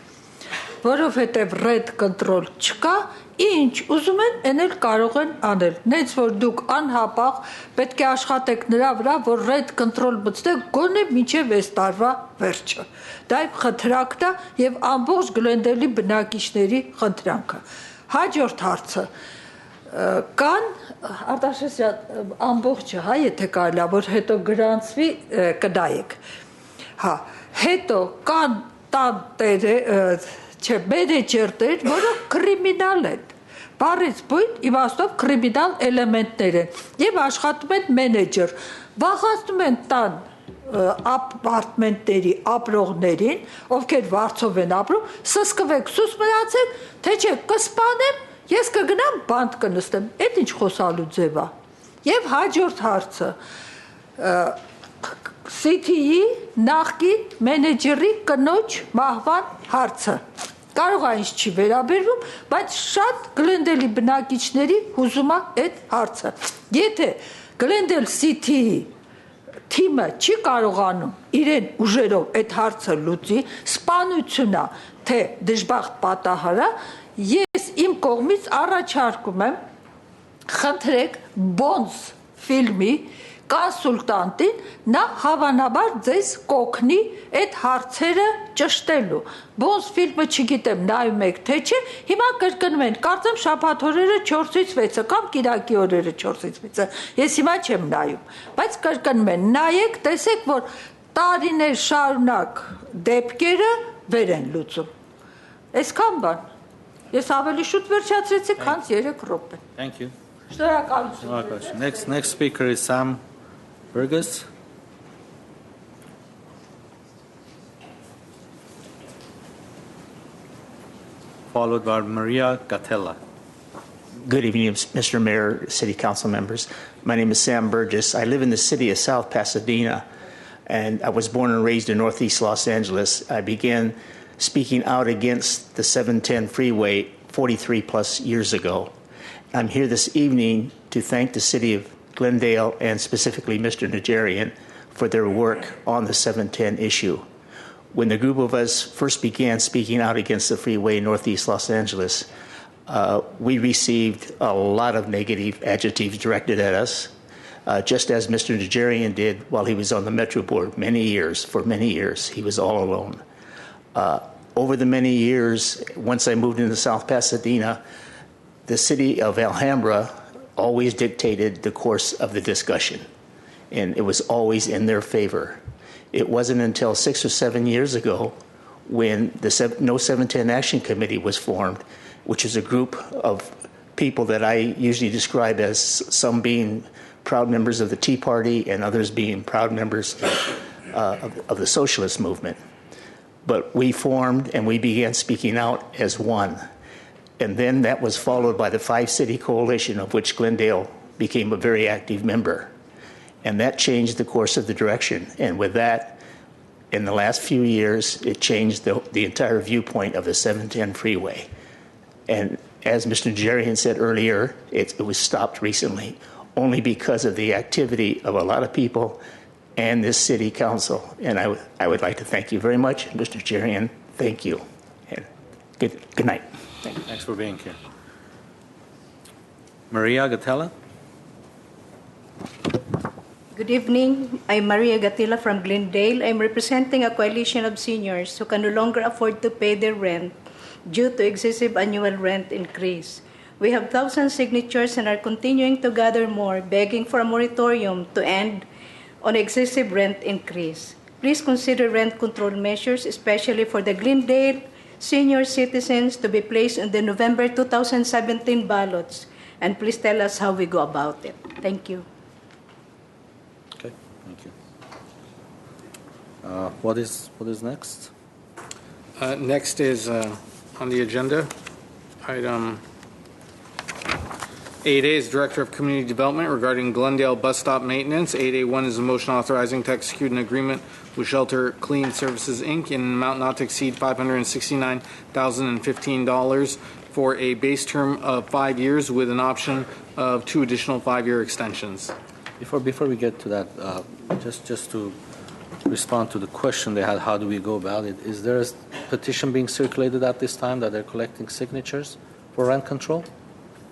Որովհետև Red Control չկա, ինչ ուզում են, էնել կարող են անել։ Նենց որ դուք անհապաղ պետք է աշխատեք նրա վրա, որ Red Control մտցնեք գոնե մինչև այս տարվա վերջը։ Դա իմ խնդրանքն է եւ ամբողջ Glendale-ի բնակիչների խնդրանքը։ Հաջորդ հարցը կան Արտաշեսյան ամբողջը, հա, եթե կարելի է, որ հետո գրանցվի կնայեք։ Հա, հետո կան տան տերը, չէ, մենեջերներ, որոնք կրիմինալ են, Բարից բույն իմաստով կրիմինալ էլեմենտներ են եւ աշխատում են մենեջեր։ Վախացնում են տան ապարտմենտների ապրողներին, ովքեր վարձով են ապրում, սսկվեք, սուս մնացեք, թե չէ կսպանեմ, ես կգնամ բանտ կնստեմ։ Այդ ինչ խոսալու ձև է։ Եվ հաջորդ հարցը City-ի նախկին մենեջերի կնոջ մահվան հարցը։ Կարող է ինչ չի վերաբերվում, բայց շատ Glendale-ի բնակիչների հուզում է այդ հարցը։ Եթե Glendale City-ի թիմը չի կարողանում իրեն ուժերով այդ հարցը լուծի, սպանություն է, թե դժբախտ պատահարը, ես իմ կողմից առաջարկում եմ խնդրեք Bones ֆիլմի կոնսուլտանտին, նա հավանաբար ձեզ կօգնի այդ հարցերը ճշտելու։ Bones ֆիլմը չգիտեմ նայում եք թե չէ, հիմա կրկնում են, կարծեմ շաբաթ օրերը 4-ից 6-ը կամ կիրակի օրերը 4-ից 6-ը, ես հիմա չեմ նայում, բայց կրկնում են, նայեք, տեսեք, որ տարիներ շարունակ դեպքերը վեր են լուծում։ Այսքան բան։ Ես ավելի շուտ վերջացրեցի, քան 3 րոպե։ Thank you. Շնորհակալություն։ Next speaker is Sam Burgess. Followed by Maria Gatella. Good evening, Mr. Mayor, City Council members. My name is Sam Burgess. I live in the city of South Pasadena, and I was born and raised in Northeast Los Angeles. I began speaking out against the 710 freeway 43 plus years ago. I'm here this evening to thank the city of Glendale and specifically Mr. Najarian for their work on the 710 issue. When the group of us first began speaking out against the freeway in Northeast Los Angeles, we received a lot of negative adjectives directed at us, just as Mr. Najarian did while he was on the Metro Board for many years. He was all alone. Over the many years, once I moved into South Pasadena, the city of Alhambra always dictated the course of the discussion, and it was always in their favor. It wasn't until 6 or 7 years ago when the No 710 Action Committee was formed, which is a group of people that I usually describe as some being proud members of the Tea Party and others being proud members of the socialist movement. But we formed and we began speaking out as one. And then that was followed by the 5-city coalition, of which Glendale became a very active member. And that changed the course of the direction. And with that, in the last few years, it changed the entire viewpoint of the 710 freeway. And as Mr. Najarian said earlier, it was stopped recently only because of the activity of a lot of people and this city council. And I would like to thank you very much. Mr. Najarian, thank you. And good night. Thanks for being here. Maria Gatella. Good evening. I'm Maria Gatilla from Glendale. I'm representing a coalition of seniors who can no longer afford to pay their rent due to excessive annual rent increase. We have 1,000 signatures and are continuing to gather more, begging for a moratorium to end on excessive rent increase. Please consider rent control measures, especially for the Glendale senior citizens, to be placed in the November 2017 ballots. And please tell us how we go about it. Thank you. Okay, thank you. What is next? Next is on the agenda, item 8A is Director of Community Development regarding Glendale bus stop maintenance. 8A1 is a motion authorizing to execute an agreement with Shelter Clean Services, Inc. in an amount not to exceed $569,015 for a base term of 5 years with an option of 2 additional 5-year extensions. Before we get to that, just to respond to the question they had, how do we go about it? Is there a petition being circulated at this time that they're collecting signatures for rent control?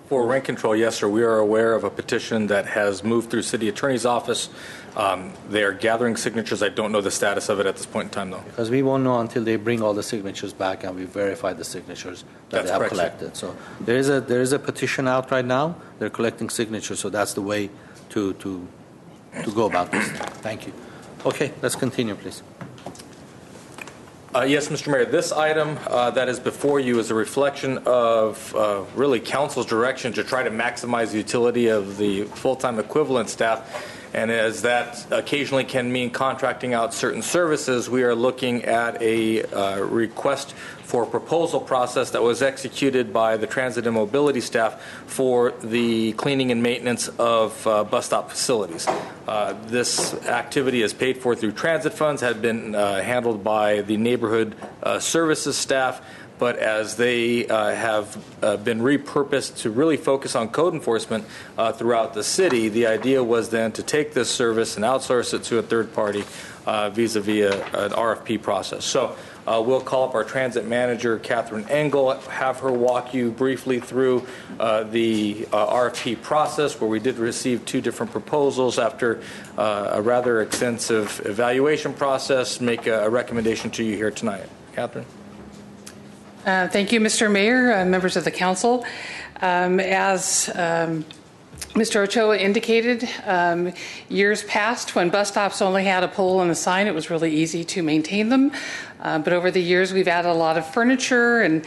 For rent control, yes, sir. We are aware of a petition that has moved through City Attorney's Office. They are gathering signatures. I don't know the status of it at this point in time, though. Because we won't know until they bring all the signatures back and we verify the signatures that they have correct, collected. Sir. So there is a petition out right now. They're collecting signatures, so that's the way to go about this. Thank you. Okay, let's continue, please. Yes, Mr. Mayor. This item that is before you is a reflection of really council's direction to try to maximize the utility of the full-time equivalent staff. And as that occasionally can mean contracting out certain services, we are looking at a request for proposal process that was executed by the transit and mobility staff for the cleaning and maintenance of bus stop facilities. This activity is paid for through transit funds, had been handled by the neighborhood services staff, but as they have been repurposed to really focus on code enforcement throughout the city, the idea was then to take this service and outsource it to a third party vis-a-vis an RFP process. So we'll call up our transit manager, Catherine Engel, have her walk you briefly through the RFP process, where we did receive 2 different proposals after a rather extensive evaluation process, make a recommendation to you here tonight. Catherine? Thank you, Mr. Mayor, members of the council. As Mr. Ochoa indicated, years past when bus stops only had a pole and a sign, it was really easy to maintain them. But over the years, we've added a lot of furniture and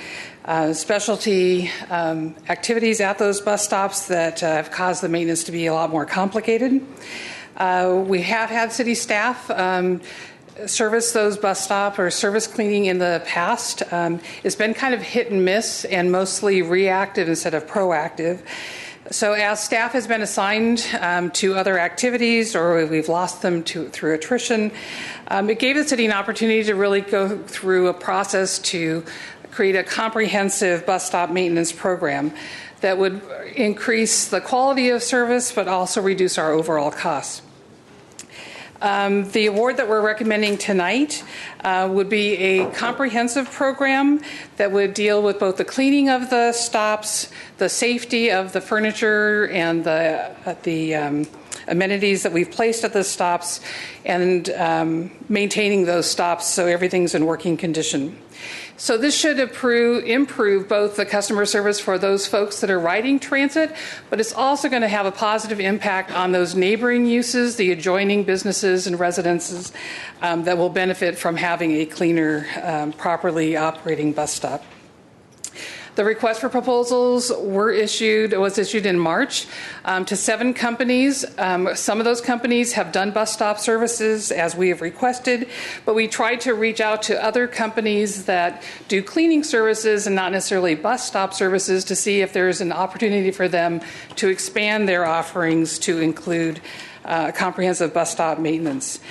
specialty activities at those bus stops that have caused the maintenance to be a lot more complicated. We have had city staff service those bus stop or service cleaning in the past. It's been kind of hit and miss and mostly reactive instead of proactive. So as staff has been assigned to other activities or we've lost them through attrition, it gave the city an opportunity to really go through a process to create a comprehensive bus stop maintenance program that would increase the quality of service but also reduce our overall costs. The award that we're recommending tonight would be a comprehensive program that would deal with both the cleaning of the stops, the safety of the furniture and the amenities that we've placed at the stops, and maintaining those stops so everything's in working condition. So this should improve both the customer service for those folks that are riding transit, but it's also going to have a positive impact on those neighboring uses, the adjoining businesses and residences that will benefit from having a cleaner, properly operating bus stop. The request for proposals was issued in March to 7 companies. Some of those companies have done bus stop services as we have requested, but we tried to reach out to other companies that do cleaning services and not necessarily bus stop services to see if there's an opportunity for them to expand their offerings to include comprehensive bus stop maintenance.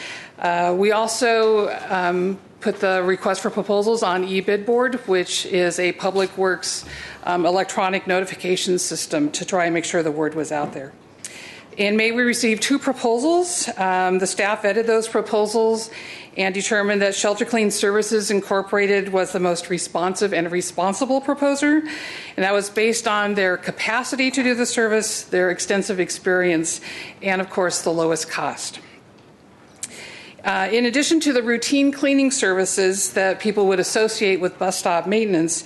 We also put the request for proposals on eBid board, which is a public works electronic notification system to try and make sure the word was out there. In May, we received 2 proposals. The staff vetted those proposals and determined that Shelter Clean Services Incorporated was the most responsive and responsible proposer. And that was based on their capacity to do the service, their extensive experience, and of course, the lowest cost. In addition to the routine cleaning services that people would associate with bus stop maintenance,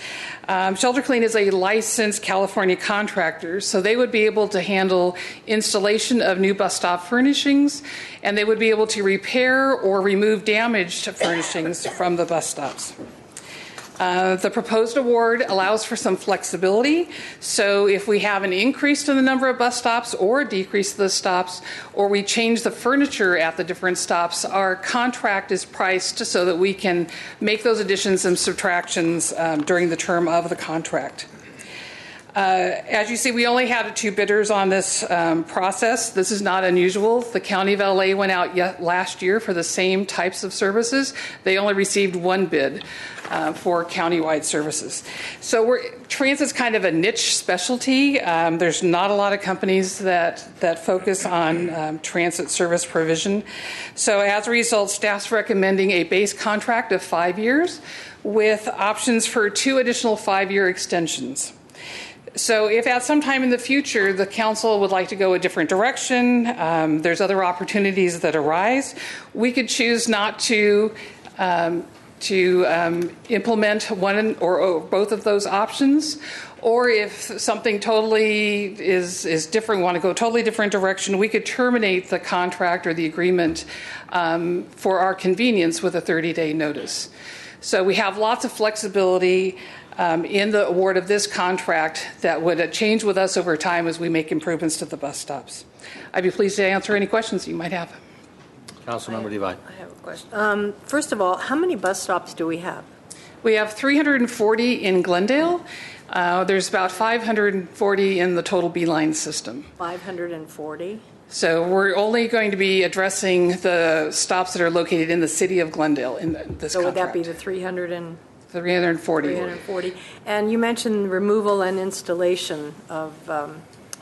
Shelter Clean is a licensed California contractor, so they would be able to handle installation of new bus stop furnishings, and they would be able to repair or remove damaged furnishings from the bus stops. The proposed award allows for some flexibility. So if we have an increase in the number of bus stops or a decrease in the stops, or we change the furniture at the different stops, our contract is priced so that we can make those additions and subtractions during the term of the contract. As you see, we only had 2 bidders on this process. This is not unusual. The County of LA went out last year for the same types of services. They only received 1 bid for countywide services. So transit's kind of a niche specialty. There's not a lot of companies that focus on transit service provision. So as a result, staff's recommending a base contract of 5 years with options for 2 additional 5-year extensions. So if at some time in the future the council would like to go a different direction, there's other opportunities that arise, we could choose not to implement one or both of those options. Or if something totally is different, want to go a totally different direction, we could terminate the contract or the agreement for our convenience with a 30-day notice. So we have lots of flexibility in the award of this contract that would change with us over time as we make improvements to the bus stops. I'd be pleased to answer any questions you might have. Councilmember Levi. I have a question. First of all, how many bus stops do we have? We have 340 in Glendale. There's about 540 in the total Beeline system. 540? So we're only going to be addressing the stops that are located in the city of Glendale in this So contract. would that be the 340? 340. And you mentioned removal and installation of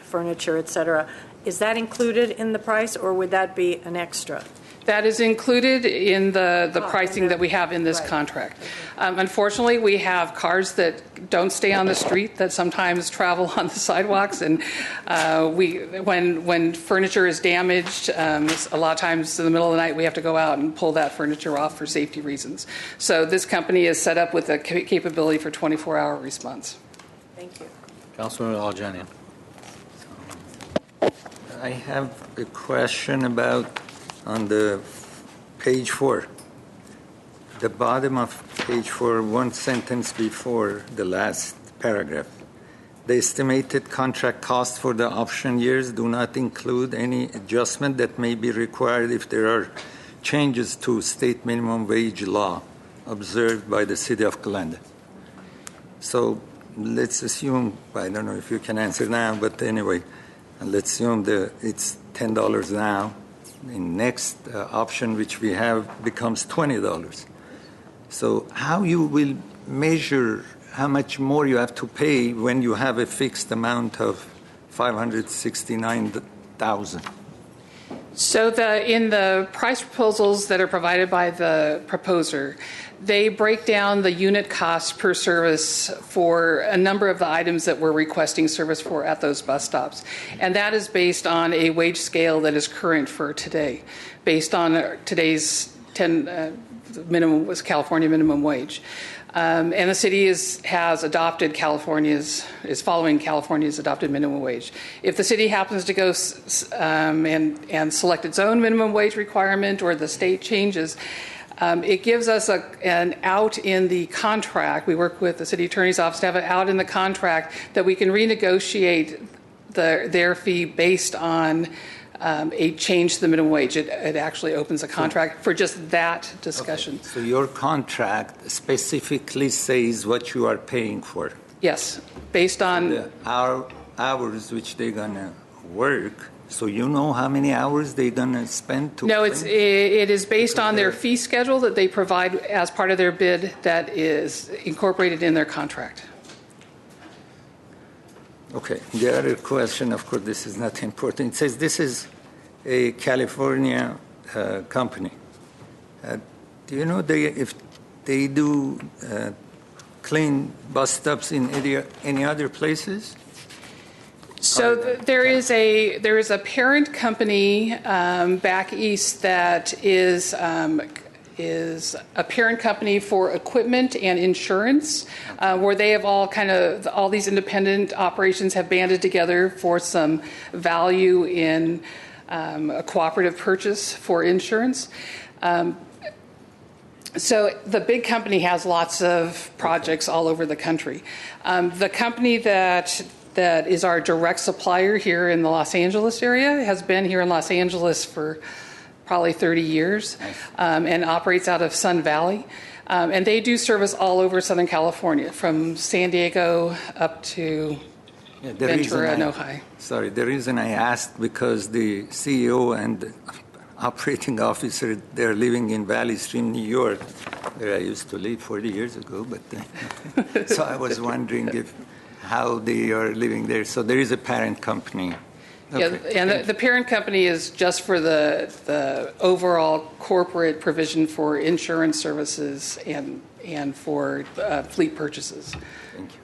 furniture, et cetera. Is that included in the price, or would that be an extra? That is included in the pricing that we have in this contract. Unfortunately, we have cars that don't stay on the street that sometimes travel on the sidewalks, and when furniture is damaged, a lot of times in the middle of the night we have to go out and pull that furniture off for safety reasons. So this company is set up with a capability for 24-hour response. Thank you. Councilmember Aljanian. I have a question about on the page 4, the bottom of page 4, one sentence before the last paragraph. The estimated contract costs for the option years do not include any adjustment that may be required if there are changes to state minimum wage law observed by the city of Glendale. So let's assume, I don't know if you can answer now, but anyway, let's assume that it's $10 now. The next option which we have becomes $20. So how you will measure how much more you have to pay when you have a fixed amount of $569,000? So in the price proposals that are provided by the proposer, they break down the unit cost per service for a number of the items that we're requesting service for at those bus stops. And that is based on a wage scale that is current for today, based on today's California minimum wage. And the city has adopted is following California's adopted minimum wage. If the city happens to go and select its own minimum wage requirement, or the state changes, it gives us an out in the contract. We work with the city attorney's office to have an out in the contract that we can renegotiate their fee based on a change to the minimum wage. It actually opens a contract for just that discussion. Okay. So your contract specifically says what you are paying for? Yes, based on the hours which they're going to work. So you know how many hours they're going to spend to... No, it is based on their fee schedule that they provide as part of their bid that is incorporated in their contract. Okay. The other question, of course, this is not important. It says this is a California company. Do you know if they do clean bus stops in any other places? So there is a parent company back east that is a parent company for equipment and insurance, where they have all these independent operations have banded together for some value in a cooperative purchase for insurance. So the big company has lots of projects all over the country. The company that is our direct supplier here in the Los Angeles area has been here in Los Angeles for probably 30 years, and operates out of Sun Valley. And they do service all over Southern California, from San Diego up to Ventura and Ojai. Sorry, the reason I asked, because the CEO and the operating officer, they're living in Valley Stream, New York, where I used to live 40 years ago. But so I was wondering how they are living there. So there is a parent company. Okay. Yeah, and the parent company is just for the overall corporate provision for insurance services and for fleet purchases. Thank you.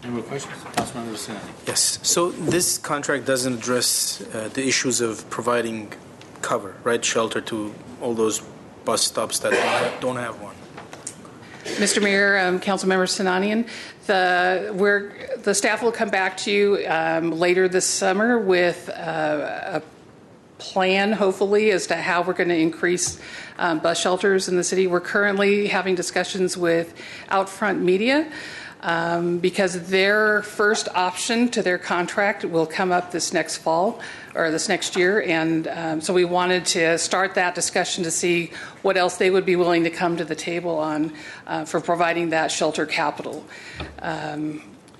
Any more questions? Councilmember Sinani. Yes. So this contract doesn't address the issues of providing cover, right, shelter to all those bus stops that don't have one. Mr. Mayor, Councilmember Sinanian, the staff will come back to you later this summer with a plan, hopefully, as to how we're going to increase bus shelters in the city. We're currently having discussions with Outfront Media because their first option to their contract will come up this next fall or this next year. And so we wanted to start that discussion to see what else they would be willing to come to the table on for providing that shelter capital.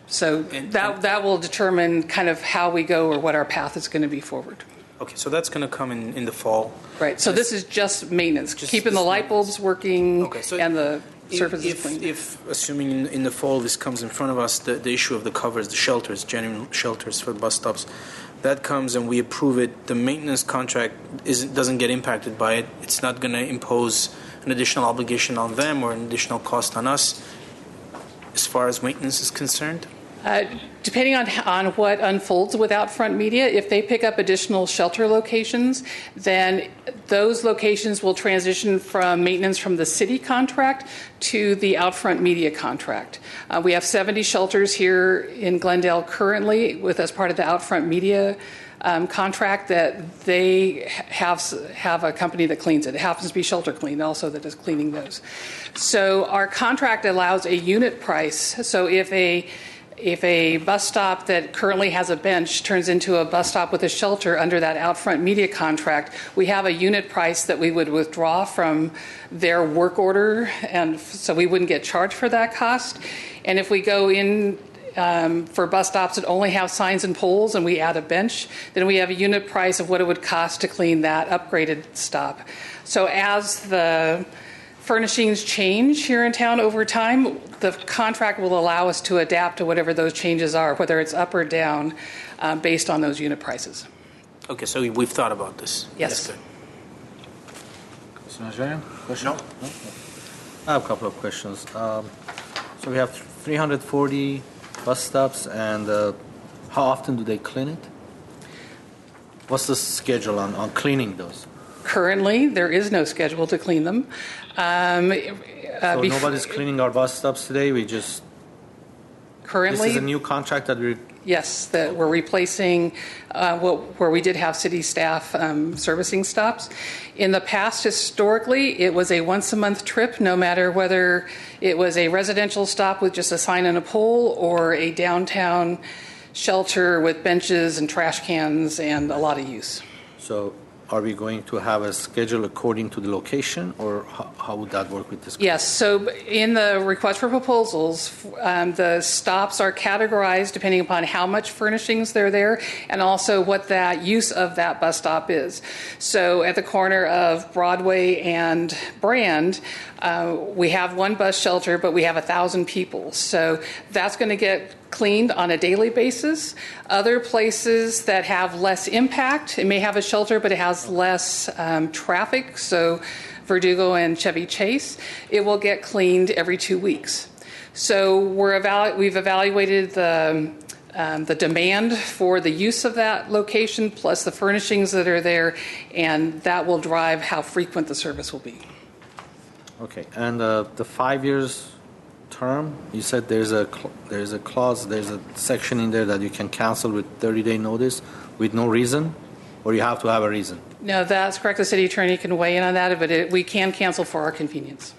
So that will determine kind of how we go or what our path is going to be forward. Okay, so that's going to come in the fall. Right. So this is just maintenance, keeping the light bulbs working and the surfaces clean. If assuming in the fall this comes in front of us, the issue of the covers, the shelters, genuine shelters for bus stops, that comes and we approve it, the maintenance contract doesn't get impacted by it. It's not going to impose an additional obligation on them or an additional cost on us as far as maintenance is concerned? Depending on what unfolds with Outfront Media, if they pick up additional shelter locations, then those locations will transition from maintenance from the city contract to the Outfront Media contract. We have 70 shelters here in Glendale currently as part of the Outfront Media contract that they have a company that cleans it. It happens to be Shelter Clean also that is cleaning those. So our contract allows a unit price. So if a bus stop that currently has a bench turns into a bus stop with a shelter under that Outfront Media contract, we have a unit price that we would withdraw from their work order, and so we wouldn't get charged for that cost. And if we go in for bus stops that only have signs and poles and we add a bench, then we have a unit price of what it would cost to clean that upgraded stop. So as the furnishings change here in town over time, the contract will allow us to adapt to whatever those changes are, whether it's up or down, based on those unit prices. Okay, so we've thought about this. Yes. Question? No. I have a couple of questions. So we have 340 bus stops, and how often do they clean it? What's the schedule on cleaning those? Currently, there is no schedule to clean them. So nobody's cleaning our bus stops today? We just... Currently... This is a new contract that we're... Yes, that we're replacing where we did have city staff servicing stops. In the past, historically, it was a once-a-month trip, no matter whether it was a residential stop with just a sign and a pole or a downtown shelter with benches and trash cans and a lot of use. So are we going to have a schedule according to the location, or how would that work with this? Yes, so in the request for proposals, the stops are categorized depending upon how much furnishings they're there and also what that use of that bus stop is. So at the corner of Broadway and Brand, we have one bus shelter, but we have 1,000 people. So that's going to get cleaned on a daily basis. Other places that have less impact, it may have a shelter, but it has less traffic. So Verdugo and Chevy Chase, it will get cleaned every 2 weeks. So we've evaluated the demand for the use of that location plus the furnishings that are there, and that will drive how frequent the service will be. Okay, and the 5 years term, you said there's a clause, there's a section in there that you can cancel with 30-day notice with no reason, or you have to have a reason? No, that's correct. The city attorney can weigh in on that, but we can cancel for our convenience.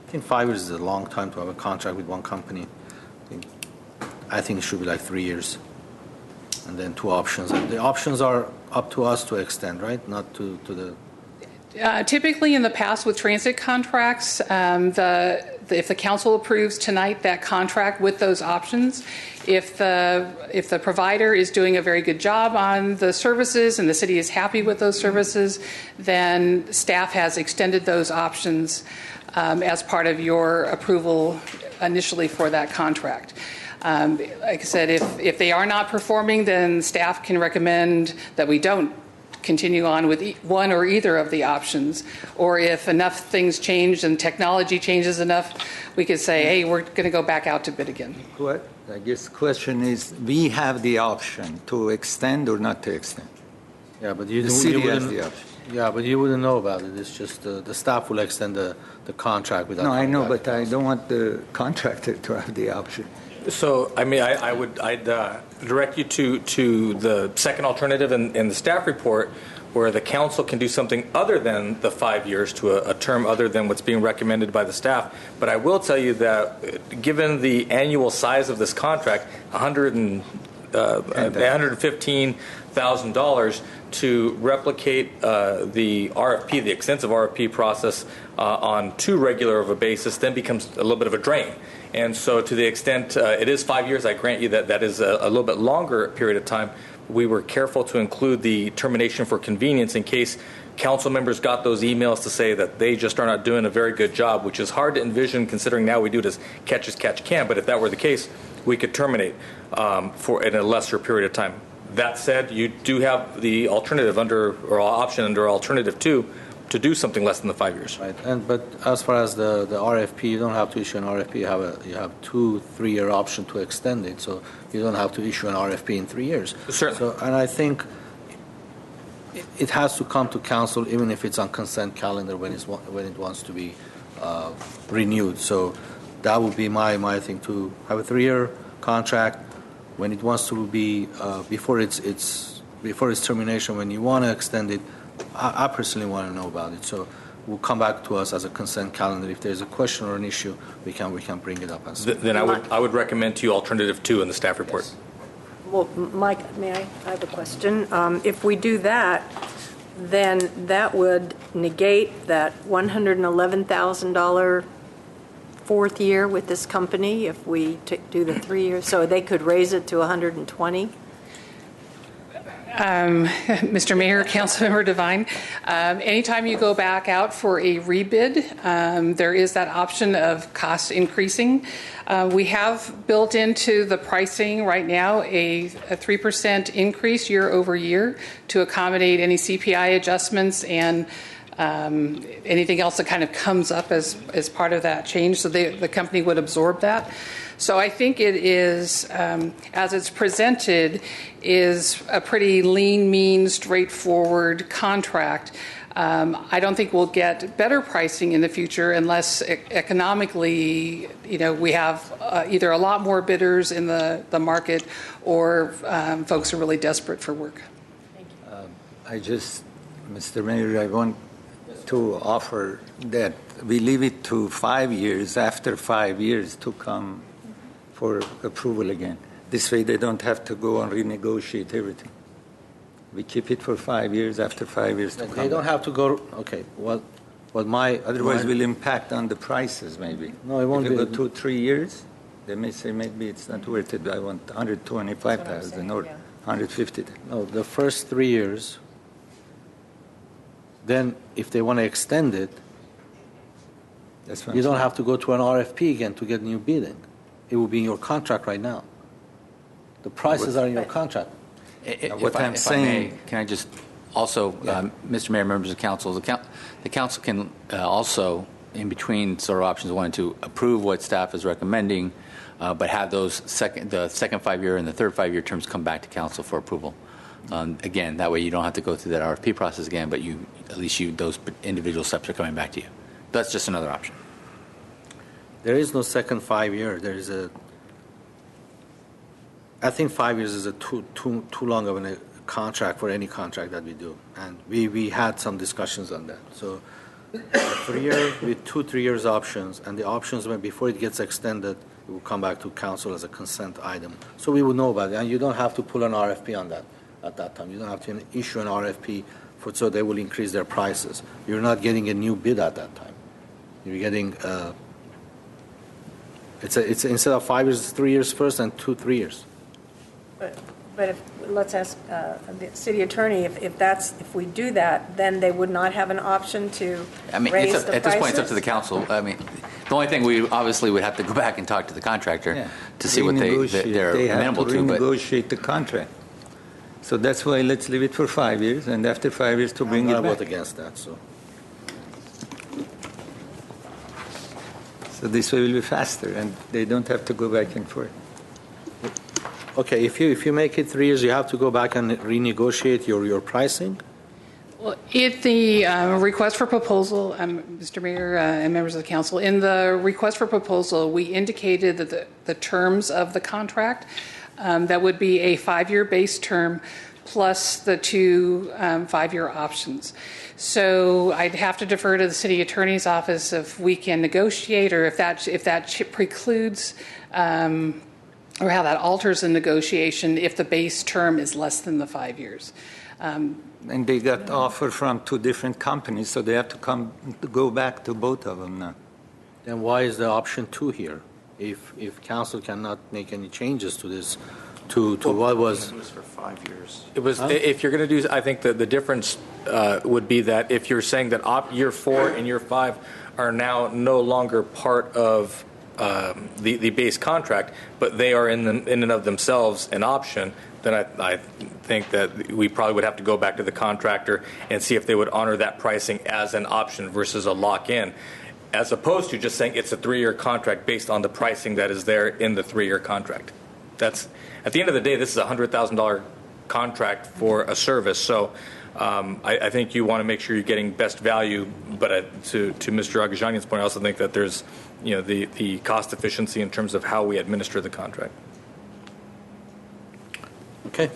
I think 5 years is a long time to have a contract with one company. I think it should be like 3 years, and then 2 options. And the options are up to us to extend, right? Not to the... Typically in the past with transit contracts, if the council approves tonight that contract with those options, if the provider is doing a very good job on the services and the city is happy with those services, then staff has extended those options as part of your approval initially for that contract. Like I said, if they are not performing, then staff can recommend that we don't continue on with one or either of the options. Or if enough things change and technology changes enough, we could say, hey, we're going to go back out to bid again. What? I guess the question is, we have the option to extend or not to extend. Yeah, but the city has the option. Yeah, but you wouldn't know about it. It's just the staff will extend the contract without... No, I know, but I don't want the contractor to have the option. So, I mean, I'd direct you to the second alternative in the staff report, where the council can do something other than the 5 years to a term other than what's being recommended by the staff. But I will tell you that given the annual size of this contract, $115,000 to replicate the RFP, the extensive RFP process on too regular of a basis, then becomes a little bit of a drain. And so to the extent it is 5 years, I grant you that is a little bit longer period of time. We were careful to include the termination for convenience in case council members got those emails to say that they just are not doing a very good job, which is hard to envision considering now we do it as catch as catch can. But if that were the case, we could terminate for in a lesser period of time. That said, you do have the alternative option under Alternative 2 to do something less than the 5 years. Right. But as far as the RFP, you don't have to issue an RFP. You have 2-3 year option to extend it, so you don't have to issue an RFP in 3 years. Certainly. So, and I think it has to come to council even if it's on consent calendar when it wants to be renewed. So that would be my thing, to have a 3-year contract when it wants to be before its termination. When you want to extend it, I personally want to know about it. So will come back to us as a consent calendar. If there's a question or an issue, we can bring it up. Then I would recommend to you Alternative 2 in the staff report. Yes. Well, Mike, may I have a question? If we do that, then that would negate that $111,000 fourth year with this company if we do the 3 years. So they could raise it to 120. Mr. Mayor, Councilmember Devine, anytime you go back out for a rebid, there is that option of cost increasing. We have built into the pricing right now a 3% increase year over year to accommodate any CPI adjustments and anything else that kind of comes up as part of that change. So the company would absorb that. So I think it is, as it's presented, is a pretty lean, mean, straightforward contract. I don't think we'll get better pricing in the future unless economically, we have either a lot more bidders in the market or folks are really desperate for work. Thank you. Mr. Mayor, I want to offer that we leave it to 5 years, after 5 years to come for approval again. This way they don't have to go and renegotiate everything. We keep it for 5 years, after 5 years to come. They don't have to go, okay, Otherwise we'll impact on the prices maybe. No, it won't be. If you go 2-3 years, they may say maybe it's not worth it. I want 125,000 or 150,000. No, the first 3 years, then if they want to extend it, you don't have to go to an RFP again to get new bidding. It will be in your contract right now. The prices are in your contract. If I may, can I just also, Mr. Mayor, members of council, the council can also, in between sort of options 1 and 2, approve what staff is recommending, but have the second 5 year and the third 5 year terms come back to council for approval. Again, that way you don't have to go through that RFP process again, but at least those individual steps are coming back to you. That's just another option. There is no second 5 year. I think 5 years is too long of a contract for any contract that we do, and we had some discussions on that. So 3 year with 2-3 years options, and the options before it gets extended, it will come back to council as a consent item. So we will know about it, and you don't have to pull an RFP on that at that time. You don't have to issue an RFP so they will increase their prices. You're not getting a new bid at that time. You're getting it's instead of 5 years, it's 3 years first, and 2-3 years. But let's ask the city attorney if we do that, then they would not have an option to raise the at this point it's up to the council. I mean, the only thing we obviously would have to go back and talk to the contractor to see what they're amenable to. They have to renegotiate the contract. So that's why let's leave it for 5 years, and after 5 years to bring it back. I'm not vote against that. So this way will be faster, and they don't have to go back and forth. Okay, if you make it 3 years, you have to go back and renegotiate your pricing. Well, in the request for proposal, Mr. Mayor and members of the council, in the request for proposal, we indicated that the terms of the contract, that would be a 5-year base term plus the 2 5-year options. So I'd have to defer to the city attorney's office if we can negotiate, or if that precludes or how that alters the negotiation if the base term is less than the 5 years. And they got offer from 2 different companies, so they have to go back to both of them now. Then why is the option 2 here? If council cannot make any changes to this, to what was... It was for 5 years. It was, if you're going to do, I think that the difference would be that if you're saying that year 4 and year 5 are now no longer part of the base contract, but they are in and of themselves an option, then I think that we probably would have to go back to the contractor and see if they would honor that pricing as an option versus a lock-in, as opposed to just saying it's a 3-year contract based on the pricing that is there in the 3-year contract. That's, at the end of the day, this is a $100,000 contract for a service, so I think you want to make sure you're getting best value, but to Mr. Agajanian's point, I also think that there's the cost efficiency in terms of how we administer the contract. Okay.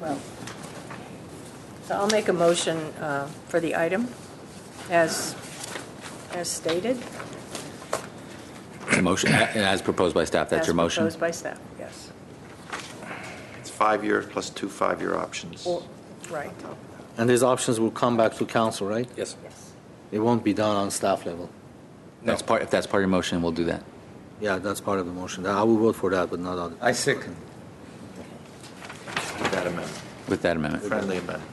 Well, so I'll make a motion for the item as stated. The motion, as proposed by staff, that's your motion? As proposed by staff, yes. It's 5 years plus 2 5-year options. Right. And these options will come back to council, right? Yes. It won't be done on staff level. If that's part of your motion, we'll do that. Yeah, that's part of the motion. I will vote for that, but not other. I second. With that amendment. With that amendment. Friendly amendment.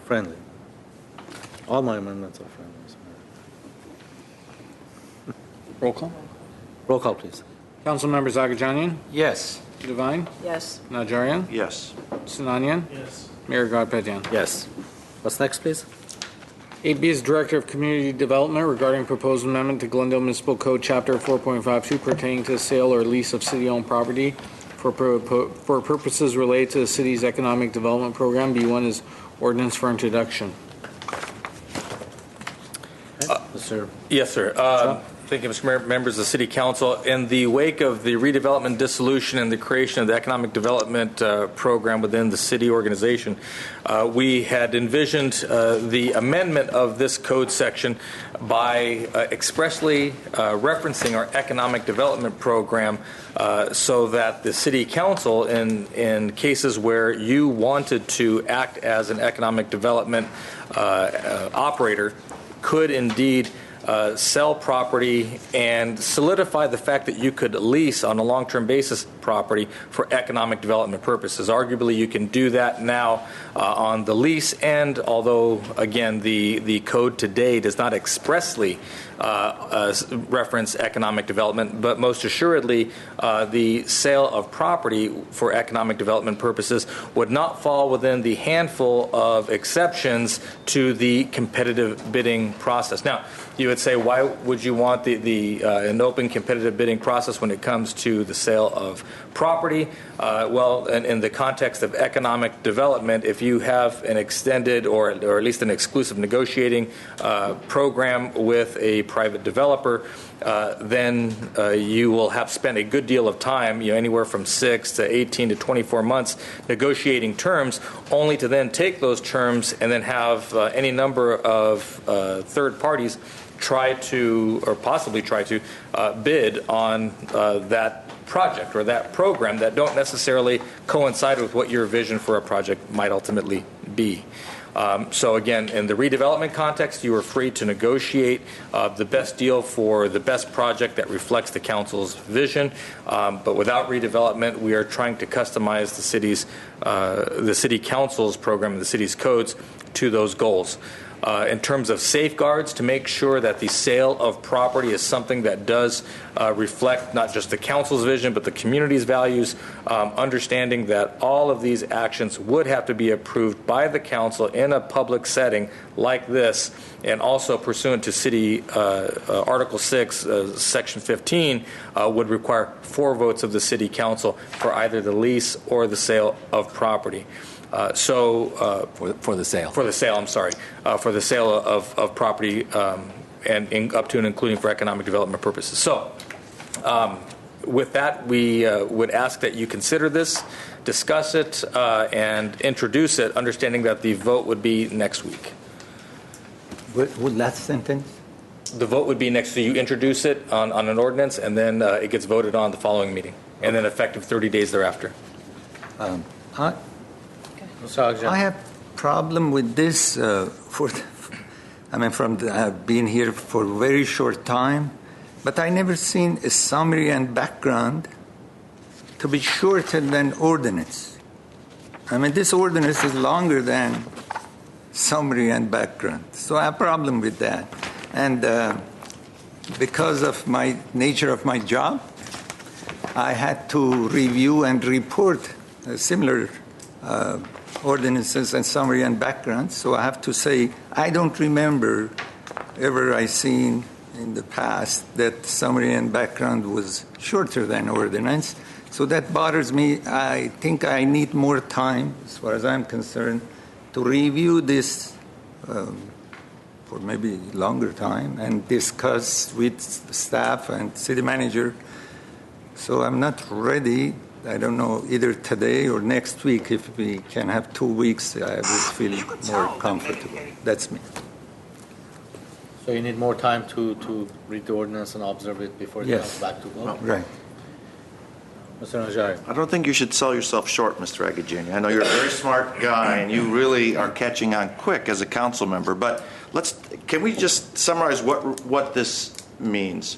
Friendly. All my amendments are friendly. Roll call. Roll call, please. Council members Agajanian, Yes. Devine, Yes. Najarian, Yes. Sinanian, Yes. Mayor Garpetian. Yes. What's next, please? 8B is Director of Community Development regarding proposed amendment to Glendale Municipal Code Chapter 4.52 pertaining to sale or lease of city-owned property for purposes related to the city's economic development program. B1 is ordinance for introduction. Sir. Yes, sir. Thank you, Mr. Mayor, members of the City Council. In the wake of the redevelopment, dissolution, and the creation of the economic development program within the city organization, we had envisioned the amendment of this code section by expressly referencing our economic development program so that the City Council, in cases where you wanted to act as an economic development operator, could indeed sell property and solidify the fact that you could lease on a long-term basis property for economic development purposes. Arguably, you can do that now on the lease, and although, again, the code today does not expressly reference economic development, but most assuredly, the sale of property for economic development purposes would not fall within the handful of exceptions to the competitive bidding process. Now, you would say, why would you want an open competitive bidding process when it comes to the sale of property? Well, in the context of economic development, if you have an extended or at least an exclusive negotiating program with a private developer, then you will have spent a good deal of time, anywhere from 6 to 18 to 24 months, negotiating terms, only to then take those terms and then have any number of third parties try to, or possibly try to, bid on that project or that program that don't necessarily coincide with what your vision for a project might ultimately be. So again, in the redevelopment context, you are free to negotiate the best deal for the best project that reflects the council's vision. But without redevelopment, we are trying to customize the city council's program and the city's codes to those goals. In terms of safeguards, to make sure that the sale of property is something that does reflect not just the council's vision but the community's values, understanding that all of these actions would have to be approved by the council in a public setting like this And also pursuant to City Article 6, Section 15, would require 4 votes of the City Council for either the lease or the sale of property. For the sale. For the sale, I'm sorry. For the sale of property and up to and including for economic development purposes. So with that, we would ask that you consider this, discuss it, and introduce it, understanding that the vote would be next week. What last sentence? The vote would be next, so you introduce it on an ordinance, and then it gets voted on the following meeting, and then effective 30 days thereafter. I have problem with this I've been here for a very short time, but I never seen a summary and background to be shorter than ordinance. I mean, this ordinance is longer than summary and background. So I have a problem with that. And because of my nature of my job, I had to review and report similar ordinances and summary and background. So I have to say, I don't remember ever I seen in the past that summary and background was shorter than ordinance. So that bothers me. I think I need more time, as far as I'm concerned, to review this for maybe longer time and discuss with staff and city manager. So I'm not ready. I don't know, either today or next week. If we can have 2 weeks, I would feel more comfortable. That's me. So you need more time to read the ordinance and observe it before it comes back to vote? Right. Mr. Najari. I don't think you should sell yourself short, Mr. Agajanian. I know you're a very smart guy, and you really are catching on quick as a council member. But can we just summarize what this means?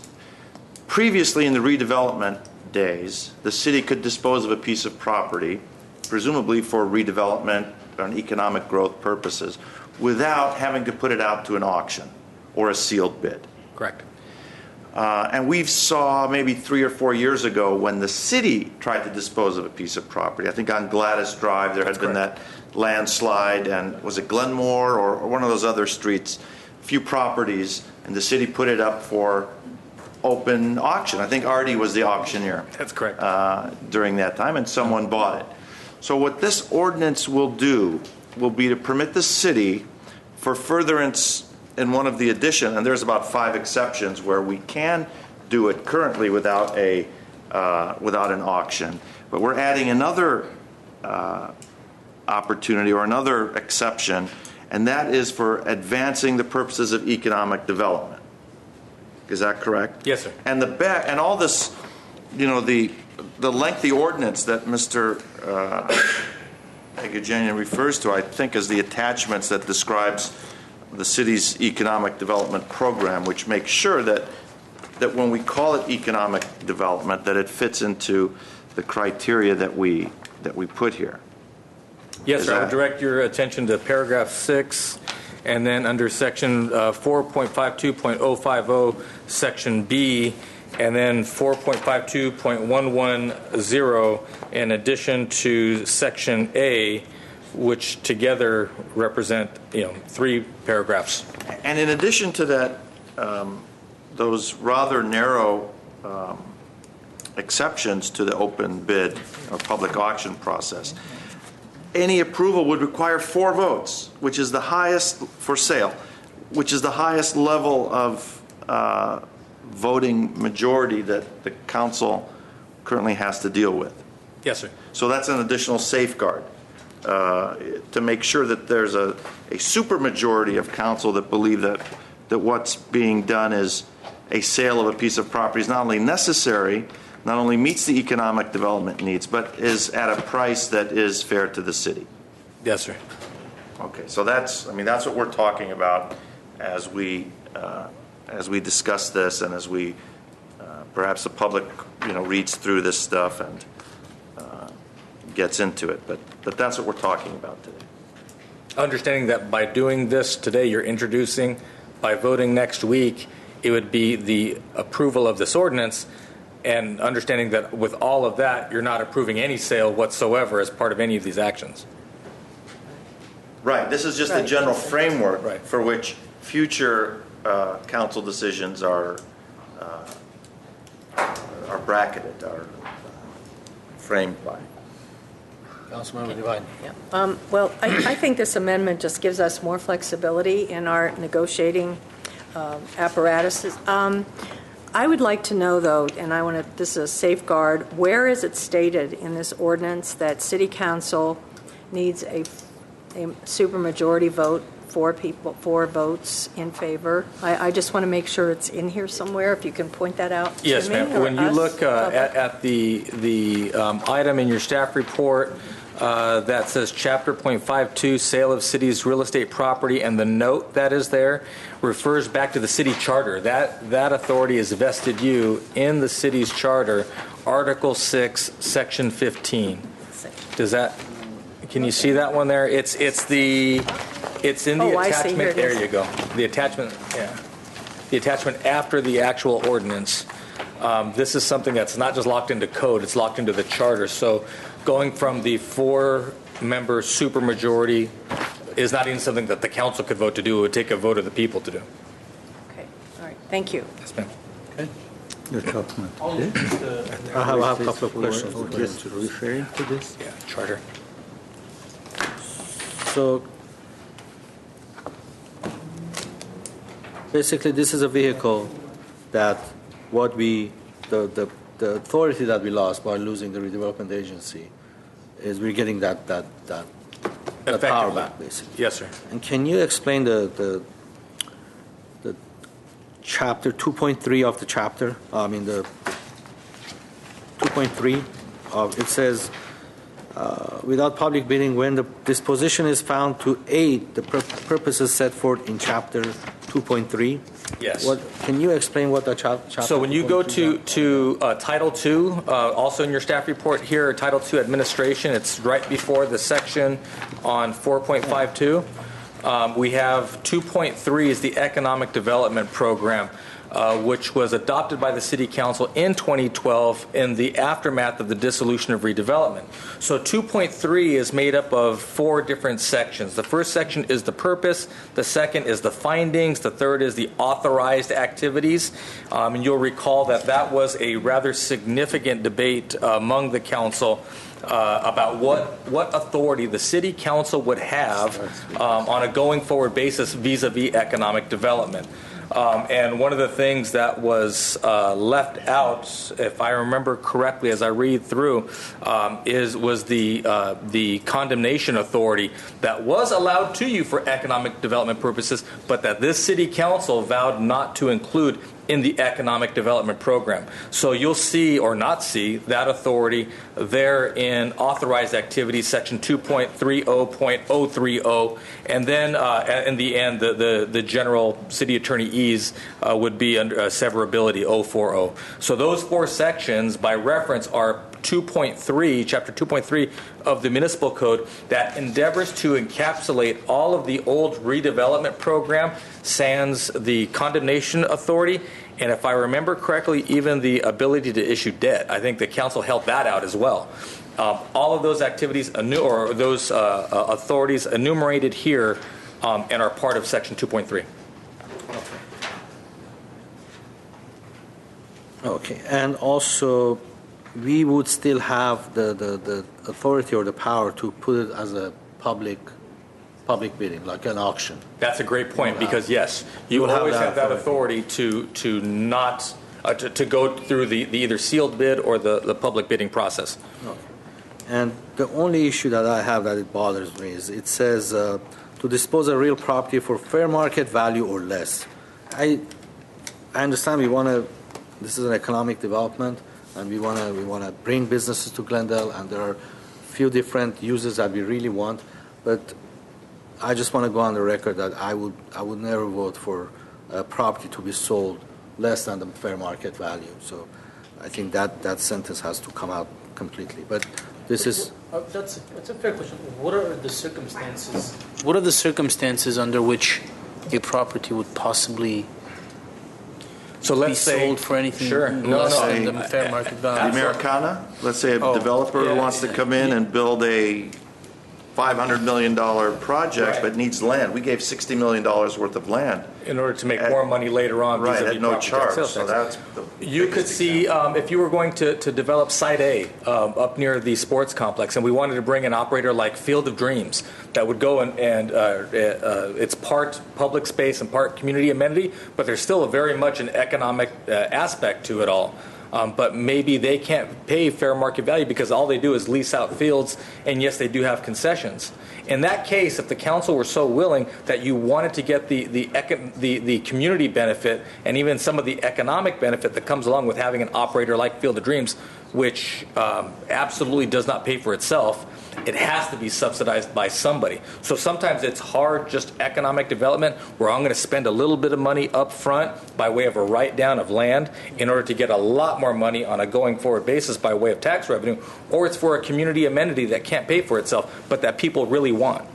Previously, in the redevelopment days, the city could dispose of a piece of property, presumably for redevelopment and economic growth purposes, without having to put it out to an auction or a sealed bid. Correct. And we saw maybe 3 or 4 years ago when the city tried to dispose of a piece of property. I think on Gladys Drive there had been that landslide, and was it Glenmore or one of those other streets, a few properties, and the city put it up for open auction. I think Artie was the auctioneer. That's correct. During that time, and someone bought it. So what this ordinance will do will be to permit the city, for furtherance in one of the addition, and there's about 5 exceptions where we can do it currently without an auction, but we're adding another opportunity or another exception, and that is for advancing the purposes of economic development. Is that correct? Yes, sir. And and all this, the lengthy ordinance that Mr. Agajanian refers to, I think, is the attachments that describes the city's economic development program, which makes sure that when we call it economic development, that it fits into the criteria that we put here. Yes, sir. I would direct your attention to paragraph 6, and then under section 4.52.050, section B, and then 4.52.110 in addition to section A, which together represent 3 paragraphs. And in addition to that, those rather narrow exceptions to the open bid or public auction process, any approval would require 4 votes, which is the highest for sale, which is the highest level of voting majority that the council currently has to deal with. Yes, sir. So that's an additional safeguard to make sure that there's a supermajority of council that believe that what's being done is a sale of a piece of property is not only necessary, not only meets the economic development needs, but is at a price that is fair to the city. Yes, sir. Okay, so that's what we're talking about as we discuss this, and as we perhaps the public reads through this stuff and gets into it. But that's what we're talking about today. Understanding that by doing this today, you're introducing, by voting next week, it would be the approval of this ordinance, and understanding that with all of that, you're not approving any sale whatsoever as part of any of these actions. Right. This is just a general framework for which future council decisions are bracketed, are framed by. Councilmember Devine. Well, I think this amendment just gives us more flexibility in our negotiating apparatuses. I would like to know, though, and this is a safeguard, where is it stated in this ordinance that City Council needs a supermajority vote, 4 votes in favor? I just want to make sure it's in here somewhere, if you can point that out to me. Yes, ma'am. When you look at the item in your staff report that says Chapter .52, Sale of City's Real Estate Property, and the note that is there refers back to the city charter. That authority is vested you in the city's charter, Article 6, Section 15. Can you see that one there? It's in the attachment. There you go. The attachment, yeah. The attachment after the actual ordinance. This is something that's not just locked into code, it's locked into the charter. So going from the 4-member supermajority is not even something that the council could vote to do. It would take a vote of the people to do. Okay, all right. Thank you. Yes, ma'am. Okay. I have a couple of questions. Just referring to this? Yeah, charter. So basically, this is a vehicle that the authority that we lost by losing the redevelopment agency is we're getting that power back, basically. Yes, sir. And can you explain the chapter 2.3 of the chapter? I mean the 2.3 of it says. Without public bidding, when the disposition is found to aid the purposes set forth in Chapter 2.3. Yes. Can you explain what the chapter? So when you go to Title II, also in your staff report here, Title II Administration, it's right before the section on 4.52. We have 2.3 is the Economic Development Program, which was adopted by the City Council in 2012 in the aftermath of the dissolution of redevelopment. So 2.3 is made up of 4 different sections. The first section is the purpose, the second is the findings, the third is the authorized activities. And you'll recall that was a rather significant debate among the council about what authority the City Council would have on a going forward basis vis-a-vis economic development. And one of the things that was left out, if I remember correctly, as I read through, was the condemnation authority that was allowed to you for economic development purposes, but that this City Council vowed not to include in the economic development program. So you'll see or not see that authority there in authorized activities, section 2.30.030, and then in the end, the general city attorney ease would be under severability 040. So those 4 sections, by reference, are 2.3, chapter 2.3 of the municipal code that endeavors to encapsulate all of the old redevelopment program, sans the condemnation authority, and if I remember correctly, even the ability to issue debt. I think the council held that out as well. All of those activities or those authorities enumerated here and are part of section 2.3. Okay, and also we would still have the authority or the power to put it as a public bidding, like an auction. That's a great point because yes, you always have that authority to not to go through the either sealed bid or the public bidding process. Okay. And the only issue that I have that it bothers me is it says to dispose of real property for fair market value or less. I understand we want to. This is an economic development, and we want to bring businesses to Glendale, and there are a few different uses that we really want, but I just want to go on the record that I would never vote for a property to be sold less than the fair market value. So I think that sentence has to come out completely. But this is that's a fair question. What are the circumstances? What are the circumstances under which a property would possibly be sold for anything less than the fair market value? The Americana, let's say a developer who wants to come in and build a $500 million project, Right. but needs land. We gave $60 million worth of land. In order to make more money later on, Right, vis-a-vis at no property tax, charge. sales So tax. that's the You could see, if you were going to develop Site A up near the sports complex, and we wanted to bring an operator like Field of Dreams that would go and it's part public space and part community amenity, but there's still very much an economic aspect to it all. But maybe they can't pay fair market value because all they do is lease out fields, and yes, they do have concessions. In that case, if the council were so willing that you wanted to get the community benefit and even some of the economic benefit that comes along with having an operator like Field of Dreams, which absolutely does not pay for itself, it has to be subsidized by somebody. So sometimes it's hard, just economic development, where I'm going to spend a little bit of money up front by way of a write-down of land in order to get a lot more money on a going-forward basis by way of tax revenue, or it's for a community amenity that can't pay for itself, but that people really want.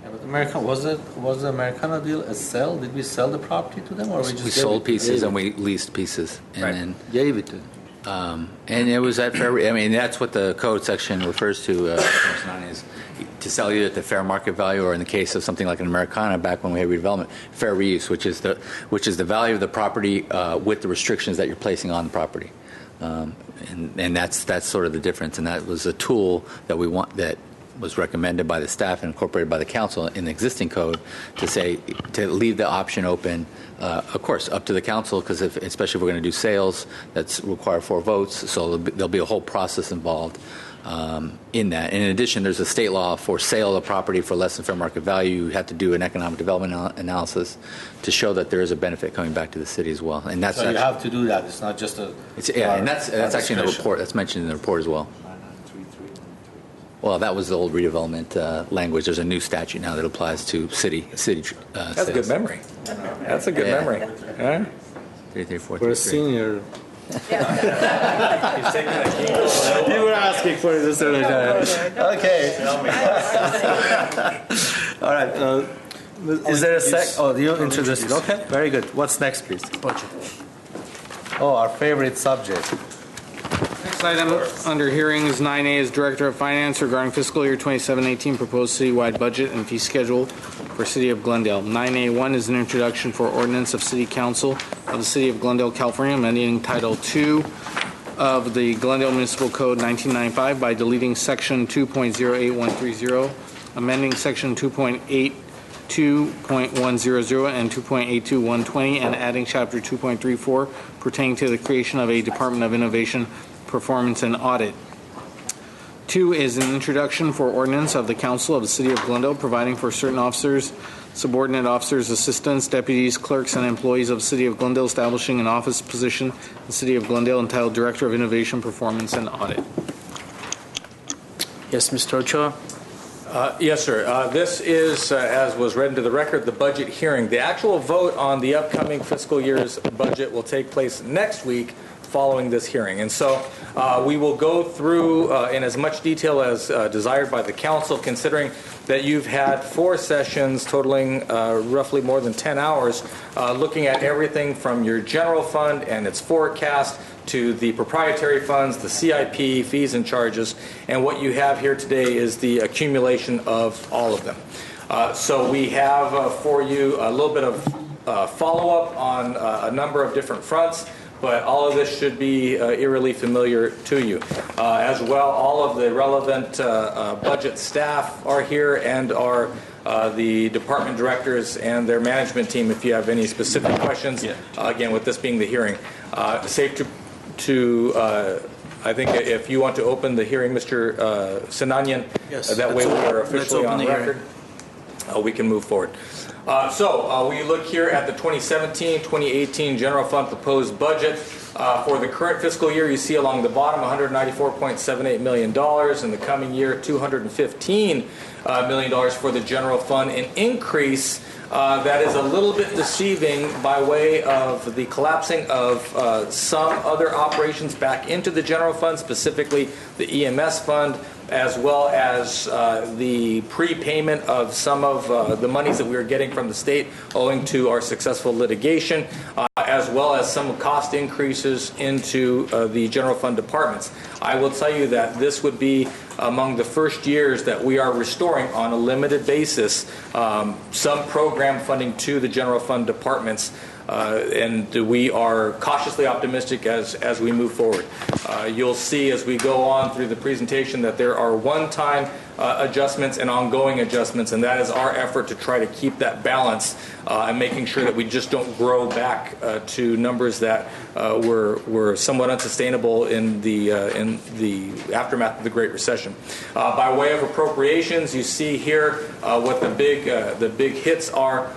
Yeah, but was the Americana deal a sell? Did we sell the property to them, or we just We sold pieces and we leased pieces, and then gave it to them? And it was at fair. I mean, that's what the code section refers to. Is to sell either at the fair market value, or in the case of something like an Americana, back when we had redevelopment, fair reuse, which is the value of the property with the restrictions that you're placing on the property, and that's sort of the difference. And that was a tool that that was recommended by the staff and incorporated by the council in the existing code to leave the option open, of course, up to the council, because especially if we're going to do sales, that's require 4 votes, so there'll be a whole process involved in that. And in addition, there's a state law for sale of property for less than fair market value. You have to do an economic development analysis to show that there is a benefit coming back to the city as well. And that's so you have to do that. It's not just a. And that's actually in the report. That's mentioned in the report as well. Well, that was the old redevelopment language. There's a new statute now that applies to city. That's a good memory. That's a good memory. Huh? 3, 3, 4, We're a 3, 3. senior. You were asking for this earlier. Okay. All right. Is there a sec? Oh, you introduced it. Okay. Very good. What's next, please? Budget. Oh, our favorite subject. Next item under hearings 9A is Director of Finance regarding fiscal year 27-18 proposed citywide budget and fee schedule for City of Glendale. 9A1 is an introduction for ordinance of City Council of the City of Glendale, California, amending Title II of the Glendale Municipal Code 1995 by deleting Section 2.08130, amending Section 2.82.100 and 2.82120, and adding Chapter 2.34 pertaining to the creation of a Department of Innovation, Performance, and Audit. 2 is an introduction for ordinance of the Council of the City of Glendale providing for certain officers, subordinate officers, assistants, deputies, clerks, and employees of the City of Glendale establishing an office position in the City of Glendale entitled Director of Innovation, Performance, and Audit. Yes, Mr. Ochoa. Yes, sir. This is, as was read into the record, the budget hearing. The actual vote on the upcoming fiscal year's budget will take place next week following this hearing. And so we will go through in as much detail as desired by the council, considering that you've had 4 sessions totaling roughly more than 10 hours, looking at everything from your general fund and its forecast to the proprietary funds, the CIP, fees and charges, and what you have here today is the accumulation of all of them. So we have for you a little bit of follow-up on a number of different fronts, but all of this should be eerily familiar to you. As well, all of the relevant budget staff are here, and are the department directors and their management team if you have any specific questions. Again, with this being the hearing. Safe to I think if you want to open the hearing, Mr. Sinanian, that way we are officially on record. We can move forward. So we look here at the 2017-2018 general fund proposed budget. For the current fiscal year, you see along the bottom $194.78 million. In the coming year, $215 million for the general fund, an increase that is a little bit deceiving by way of the collapsing of some other operations back into the general fund, specifically the EMS fund, as well as the prepayment of some of the monies that we were getting from the state owing to our successful litigation, as well as some cost increases into the general fund departments. I will tell you that this would be among the first years that we are restoring on a limited basis some program funding to the general fund departments. And we are cautiously optimistic as we move forward. You'll see as we go on through the presentation that there are one-time adjustments and ongoing adjustments, and that is our effort to try to keep that balance and making sure that we just don't grow back to numbers that were somewhat unsustainable in the aftermath of the Great Recession. By way of appropriations, you see here what the big hits are.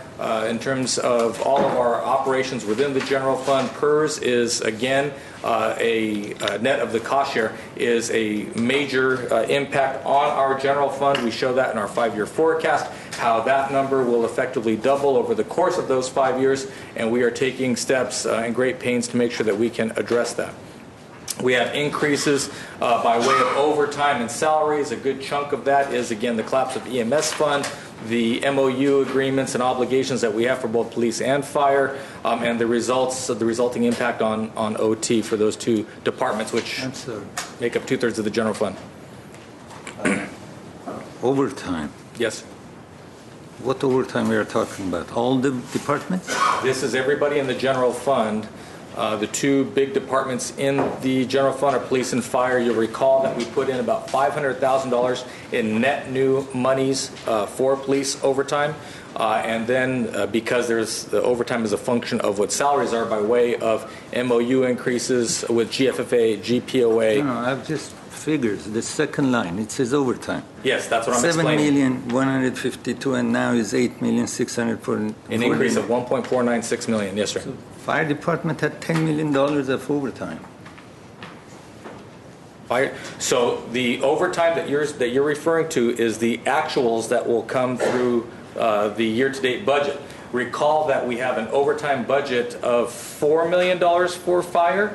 In terms of all of our operations within the general fund. PERS is, again, a net of the cost share is a major impact on our general fund. We show that in our 5-year forecast, how that number will effectively double over the course of those 5 years, and we are taking steps and great pains to make sure that we can address that. We have increases by way of overtime and salaries. A good chunk of that is, again, the collapse of EMS fund, the MOU agreements and obligations that we have for both police and fire, and the resulting impact on OT for those two departments, which make up 2/3 of the general fund. Overtime. Yes. What overtime we are talking about? All the departments? This is everybody in the general fund. The two big departments in the general fund are police and fire. You'll recall that we put in about $500,000 in net new monies for police overtime. And then because the overtime is a function of what salaries are by way of MOU increases with GFFA, GPOA. No, I've just figures. The second line, it says overtime. Yes, that's what I'm explaining. $7,152,000 and now is $8,600,000 for an increase of $1.496 million. Yes, sir. So fire department had $10 million of overtime. So the overtime that you're referring to is the actuals that will come through the year-to-date budget. Recall that we have an overtime budget of $4 million for fire.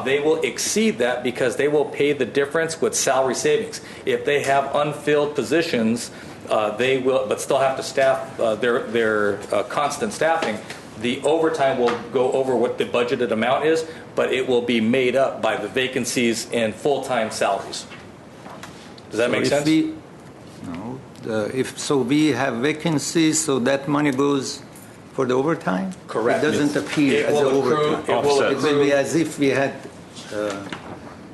They will exceed that because they will pay the difference with salary savings. If they have unfilled positions, they will, but still have to staff their constant staffing. The overtime will go over what the budgeted amount is, but it will be made up by the vacancies in full-time salaries. Does that make sense? If we have vacancies, so that money goes for the overtime? Correct. It doesn't appear as overtime. It will be as if we had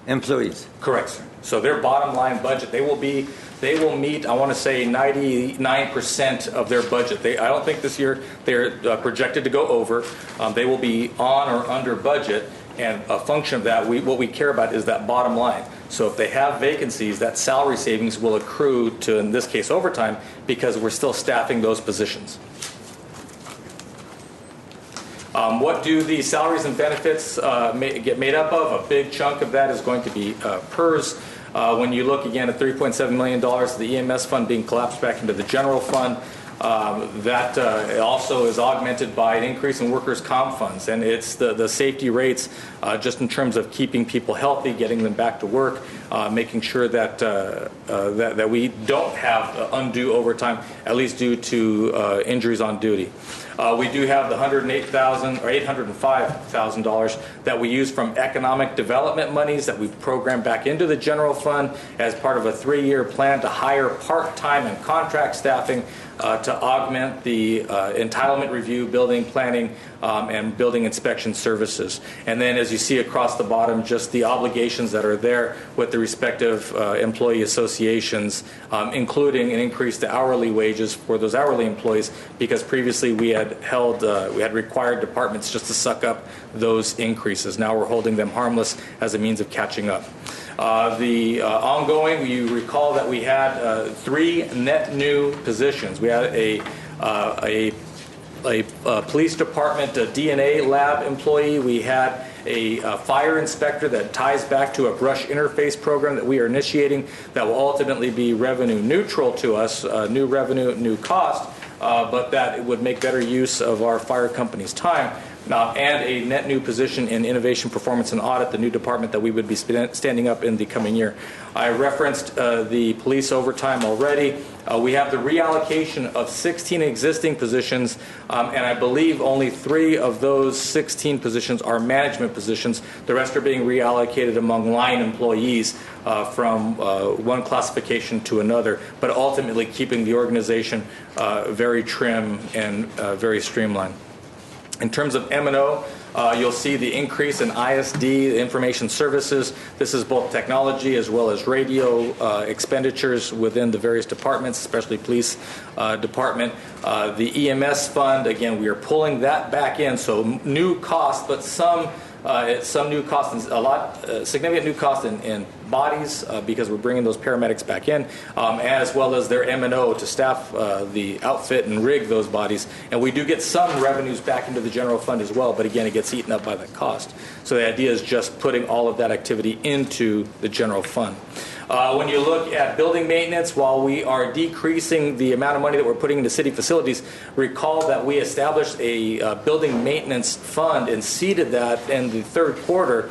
employees. Correct, sir. So their bottom line budget, they will meet, I want to say, 99% of their budget. I don't think this year they're projected to go over. They will be on or under budget, and a function of that, what we care about is that bottom line. So if they have vacancies, that salary savings will accrue to, in this case, overtime, because we're still staffing those positions. What do the salaries and benefits get made up of? A big chunk of that is going to be PERS. When you look again at $3.7 million, the EMS fund being collapsed back into the general fund, that also is augmented by an increase in workers' comp funds. And it's the safety rates just in terms of keeping people healthy, getting them back to work, making sure that that we don't have undue overtime, at least due to injuries on duty. We do have the $108,000 or $805,000 that we use from economic development monies that we've programmed back into the general fund as part of a 3-year plan to hire part-time and contract staffing to augment the entitlement review, building planning, and building inspection services. And then as you see across the bottom, just the obligations that are there with the respective employee associations, including an increase to hourly wages for those hourly employees, because previously we had required departments just to suck up those increases. Now we're holding them harmless as a means of catching up. The ongoing, you recall that we had 3 net new positions. We had a police department DNA lab employee. We had a fire inspector that ties back to a brush interface program that we are initiating that will ultimately be revenue neutral to us, new revenue, new cost, but that it would make better use of our fire company's time. and a net new position in innovation, performance, and audit, the new department that we would be standing up in the coming year. I referenced the police overtime already. We have the reallocation of 16 existing positions, and I believe only 3 of those 16 positions are management positions. The rest are being reallocated among line employees from one classification to another, but ultimately keeping the organization very trim and very streamlined. In terms of M&O, you'll see the increase in ISD, information services. This is both technology as well as radio expenditures within the various departments, especially police department. The EMS fund, again, we are pulling that back in, so new cost, but some new costs, significant new costs in bodies because we're bringing those paramedics back in, as well as their M&O to staff the outfit and rig those bodies. And we do get some revenues back into the general fund as well, but again, it gets eaten up by that cost. So the idea is just putting all of that activity into the general fund. When you look at building maintenance, while we are decreasing the amount of money that we're putting into city facilities, recall that we established a building maintenance fund and seeded that in the third quarter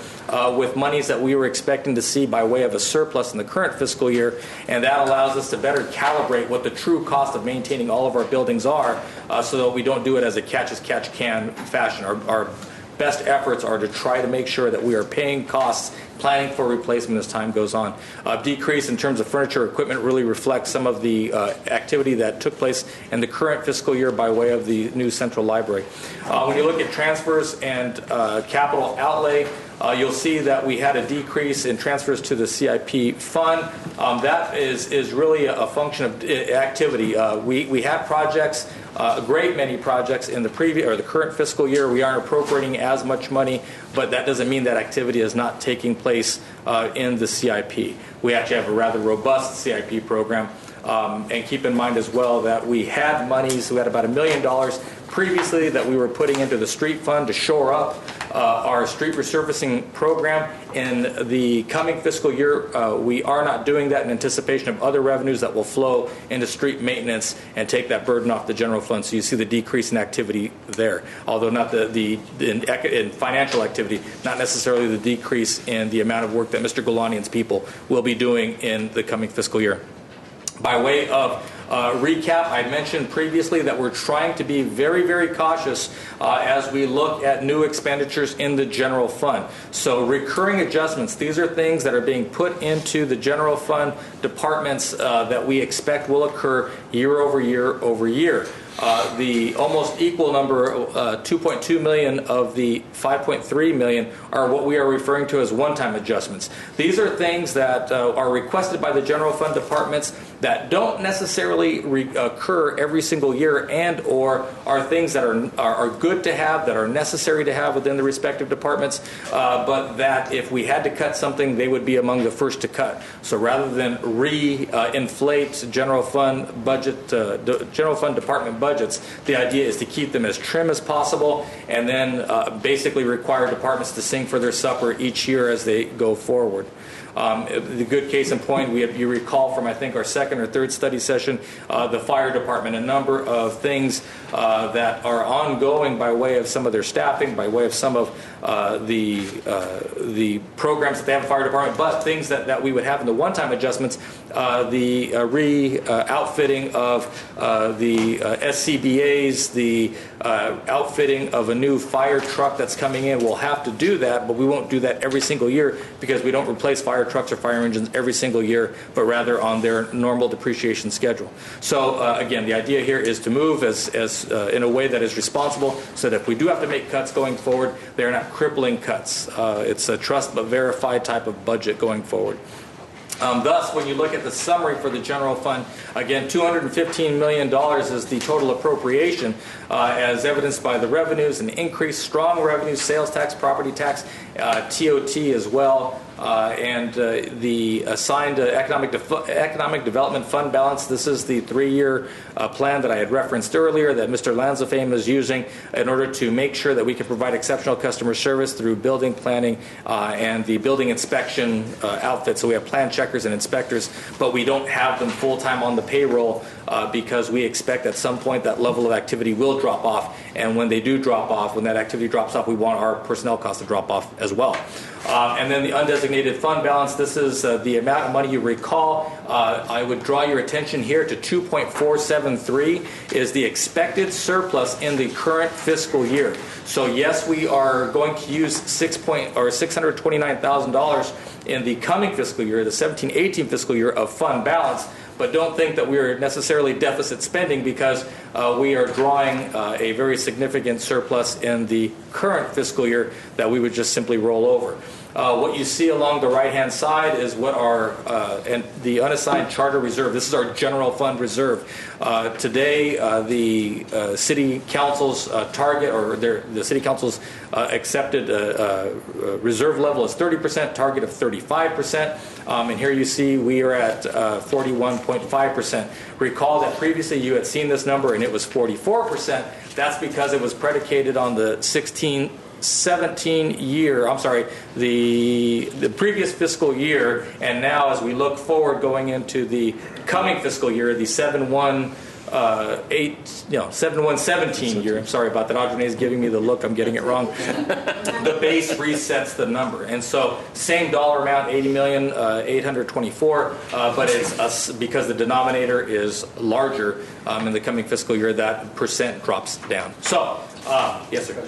with monies that we were expecting to see by way of a surplus in the current fiscal year, and that allows us to better calibrate what the true cost of maintaining all of our buildings are so that we don't do it as a catch-as-catch-can fashion. Our best efforts are to try to make sure that we are paying costs, planning for replacement as time goes on. Decrease in terms of furniture equipment really reflects some of the activity that took place in the current fiscal year by way of the new central library. When you look at transfers and capital outlay, you'll see that we had a decrease in transfers to the CIP fund. That is really a function of activity. We had projects, a great many projects in the the current fiscal year. We aren't appropriating as much money, but that doesn't mean that activity is not taking place in the CIP. We actually have a rather robust CIP program. And keep in mind as well that we had monies, we had about $1 million previously that we were putting into the street fund to shore up our street resurfacing program. In the coming fiscal year, we are not doing that in anticipation of other revenues that will flow into street maintenance and take that burden off the general fund. So you see the decrease in activity there, although not in financial activity, not necessarily the decrease in the amount of work that Mr. Golanian's people will be doing in the coming fiscal year. By way of recap, I mentioned previously that we're trying to be very, very cautious as we look at new expenditures in the general fund. So recurring adjustments, these are things that are being put into the general fund departments that we expect will occur year over year over year. The almost equal number, 2.2 million of the 5.3 million, are what we are referring to as one-time adjustments. These are things that are requested by the general fund departments that don't necessarily occur every single year, and or are things that are good to have, that are necessary to have within the respective departments, but that if we had to cut something, they would be among the first to cut. So rather than re-inflate general fund department budgets, the idea is to keep them as trim as possible and then basically require departments to sing for their supper each year as they go forward. The good case in point, you recall from I think our second or third study session, the fire department, a number of things that are ongoing by way of some of their staffing, by way of some of the programs that they have in the fire department, but things that we would have in the one-time adjustments, the outfitting of the SCBAs, the outfitting of a new fire truck that's coming in. We'll have to do that, but we won't do that every single year because we don't replace fire trucks or fire engines every single year, but rather on their normal depreciation schedule. So again, the idea here is to move as in a way that is responsible so that if we do have to make cuts going forward, they're not crippling cuts. It's a trust but verify type of budget going forward. Thus, when you look at the summary for the general fund, again, $215 million is the total appropriation, as evidenced by the revenues and increased strong revenues, sales tax, property tax, TOT as well. and the assigned economic development fund balance. This is the 3-year plan that I had referenced earlier that Mr. Lanzafame is using in order to make sure that we can provide exceptional customer service through building planning and the building inspection outfit. So we have plan checkers and inspectors, but we don't have them full-time on the payroll because we expect at some point that level of activity will drop off. And when they do drop off, when that activity drops off, we want our personnel costs to drop off as well. And then the undesignated fund balance, this is the amount of money you recall. I would draw your attention here to 2.473 is the expected surplus in the current fiscal year. So yes, we are going to use $629,000 in the coming fiscal year, the 17-18 fiscal year of fund balance. But don't think that we are necessarily deficit spending because we are drawing a very significant surplus in the current fiscal year that we would just simply roll over. What you see along the right-hand side is what our and the unassigned charter reserve. This is our general fund reserve. Today, the city council's target, or the city council's accepted reserve level is 30%, target of 35%. And here you see we are at 41.5%. Recall that previously you had seen this number and it was 44%. That's because it was predicated on the 17 year, the previous fiscal year, and now as we look forward going into the coming fiscal year, the 7117 year. I'm sorry about that. Audrey is giving me the look. I'm getting it wrong. The base resets the number, and so same dollar amount, 80,824,000, but it's because the denominator is larger in the coming fiscal year. That percent drops down. So, yes, sir.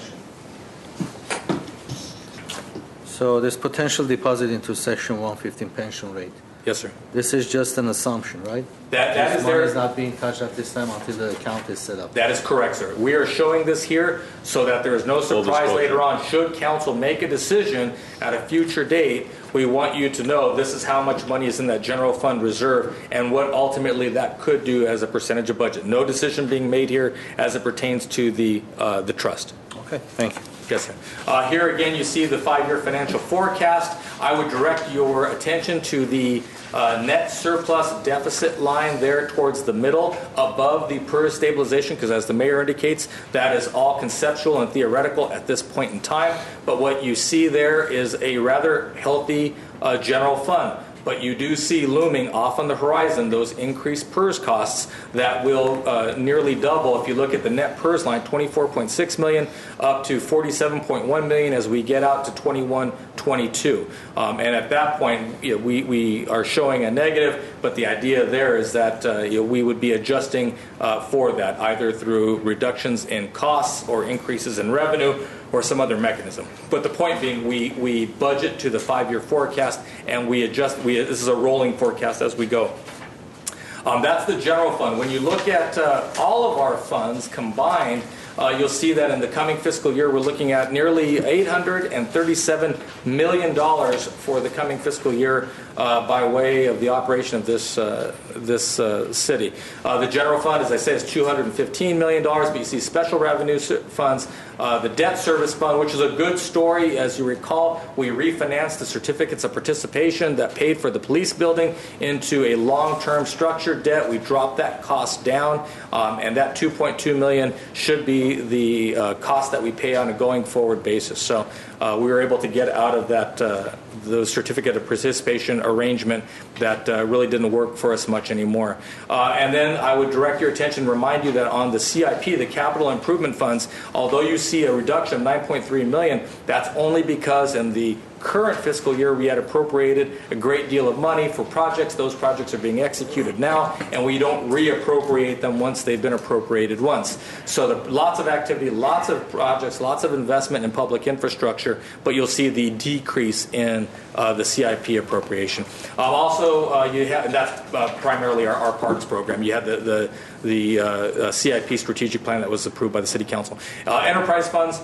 So this potential deposit into Section 115 pension rate. Yes, sir. This is just an assumption, right? That is money there. Is not being touched at this time until the account is set up. That is correct, sir. We are showing this here so that there is no surprise later on. Should council make a decision at a future date, we want you to know this is how much money is in that general fund reserve and what ultimately that could do as a percentage of budget. No decision being made here as it pertains to the trust. Okay, thank you. Yes, sir. Here again, you see the 5-year financial forecast. I would direct your attention to the net surplus deficit line there towards the middle above the PERS stabilization, because as the mayor indicates, that is all conceptual and theoretical at this point in time. But what you see there is a rather healthy general fund. But you do see looming off on the horizon those increased PERS costs that will nearly double if you look at the net PERS line, $24.6 million up to $47.1 million as we get out to 21-22. And at that point, we are showing a negative, but the idea there is that we would be adjusting for that, either through reductions in costs or increases in revenue, or some other mechanism. But the point being, we budget to the 5-year forecast, and we adjust. This is a rolling forecast as we go. That's the general fund. When you look at all of our funds combined, you'll see that in the coming fiscal year, we're looking at nearly $837 million for the coming fiscal year by way of the operation of this city. The general fund, as I say, is $215 million, but you see special revenue funds, the debt service fund, which is a good story. As you recall, we refinanced the certificates of participation that paid for the police building into a long-term structured debt. We dropped that cost down, and that $2.2 million should be the cost that we pay on a going forward basis. So we were able to get out of that the certificate of participation arrangement that really didn't work for us much anymore. And then I would direct your attention, remind you that on the CIP, the capital improvement funds, although you see a reduction of $9.3 million, that's only because in the current fiscal year we had appropriated a great deal of money for projects. Those projects are being executed now, and we don't reappropriate them once they've been appropriated once. So lots of activity, lots of projects, lots of investment in public infrastructure, but you'll see the decrease in the CIP appropriation. Also, you have, and that's primarily our parks program. You have the CIP strategic plan that was approved by the City Council. Enterprise funds.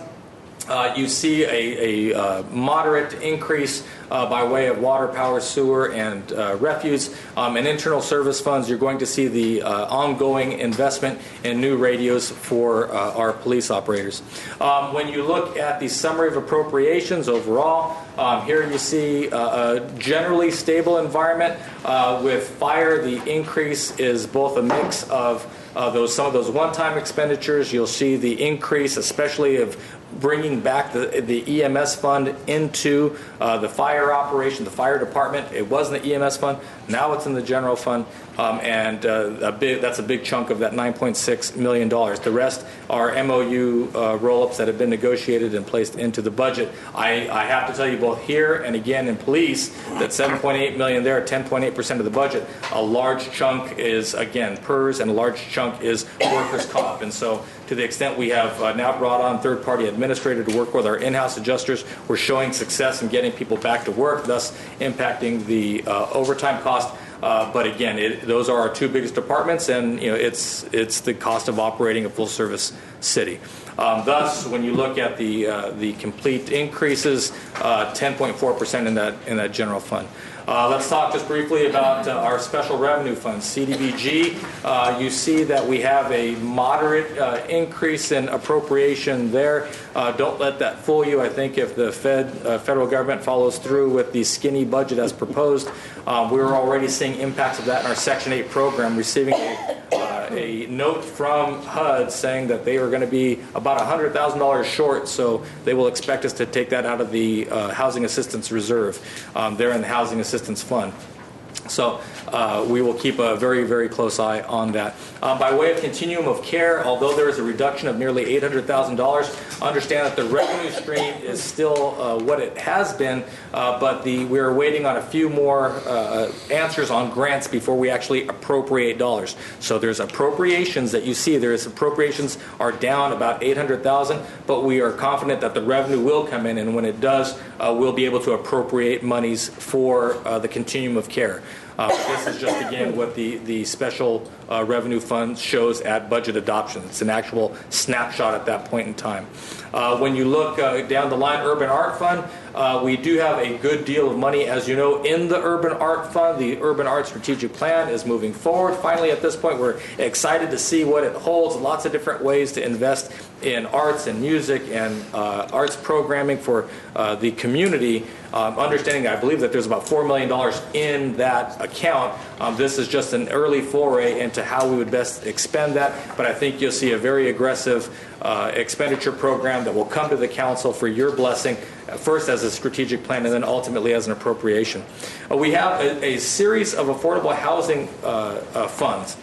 You see a moderate increase by way of water, power, sewer, and refuse. And internal service funds, you're going to see the ongoing investment in new radios for our police operators. When you look at the summary of appropriations overall, here you see a generally stable environment. With fire, the increase is both a mix of some of those one-time expenditures. You'll see the increase, especially of bringing back the EMS fund into the fire operation, the fire department. It was in the EMS fund. Now it's in the general fund, and that's a big chunk of that $9.6 million. The rest are MOU roll-ups that have been negotiated and placed into the budget. I have to tell you, both here and again in police, that $7.8 million there, 10.8% of the budget, a large chunk is, again, PERS, and a large chunk is workers' comp. And so to the extent we have now brought on third-party administrator to work with our in-house adjusters, we're showing success in getting people back to work, thus impacting the overtime cost. But again, those are our two biggest departments, and it's the cost of operating a full-service city. Thus, when you look at the complete increases, 10.4% in that general fund. Let's talk just briefly about our special revenue funds, CDBG. You see that we have a moderate increase in appropriation there. Don't let that fool you. I think if the federal government follows through with the skinny budget as proposed, we're already seeing impacts of that in our Section 8 program, receiving a note from HUD saying that they are going to be about $100,000 short, so they will expect us to take that out of the Housing Assistance Reserve. They're in the Housing Assistance Fund. So we will keep a very, very close eye on that. By way of continuum of care, although there is a reduction of nearly $800,000, understand that the revenue stream is still what it has been, but we're waiting on a few more answers on grants before we actually appropriate dollars. So there's appropriations that you see. Appropriations are down about $800,000, but we are confident that the revenue will come in, and when it does, we'll be able to appropriate monies for the continuum of care. This is just, again, what the special revenue fund shows at budget adoption. It's an actual snapshot at that point in time. When you look down the line, Urban Art Fund, we do have a good deal of money, as you know, in the Urban Art Fund. The Urban Art Strategic Plan is moving forward. Finally, at this point, we're excited to see what it holds. Lots of different ways to invest in arts and music and arts programming for the community. Understanding, I believe that there's about $4 million in that account. This is just an early foray into how we would best expend that, but I think you'll see a very aggressive expenditure program that will come to the council for your blessing, first as a strategic plan and then ultimately as an appropriation. We have a series of affordable housing funds.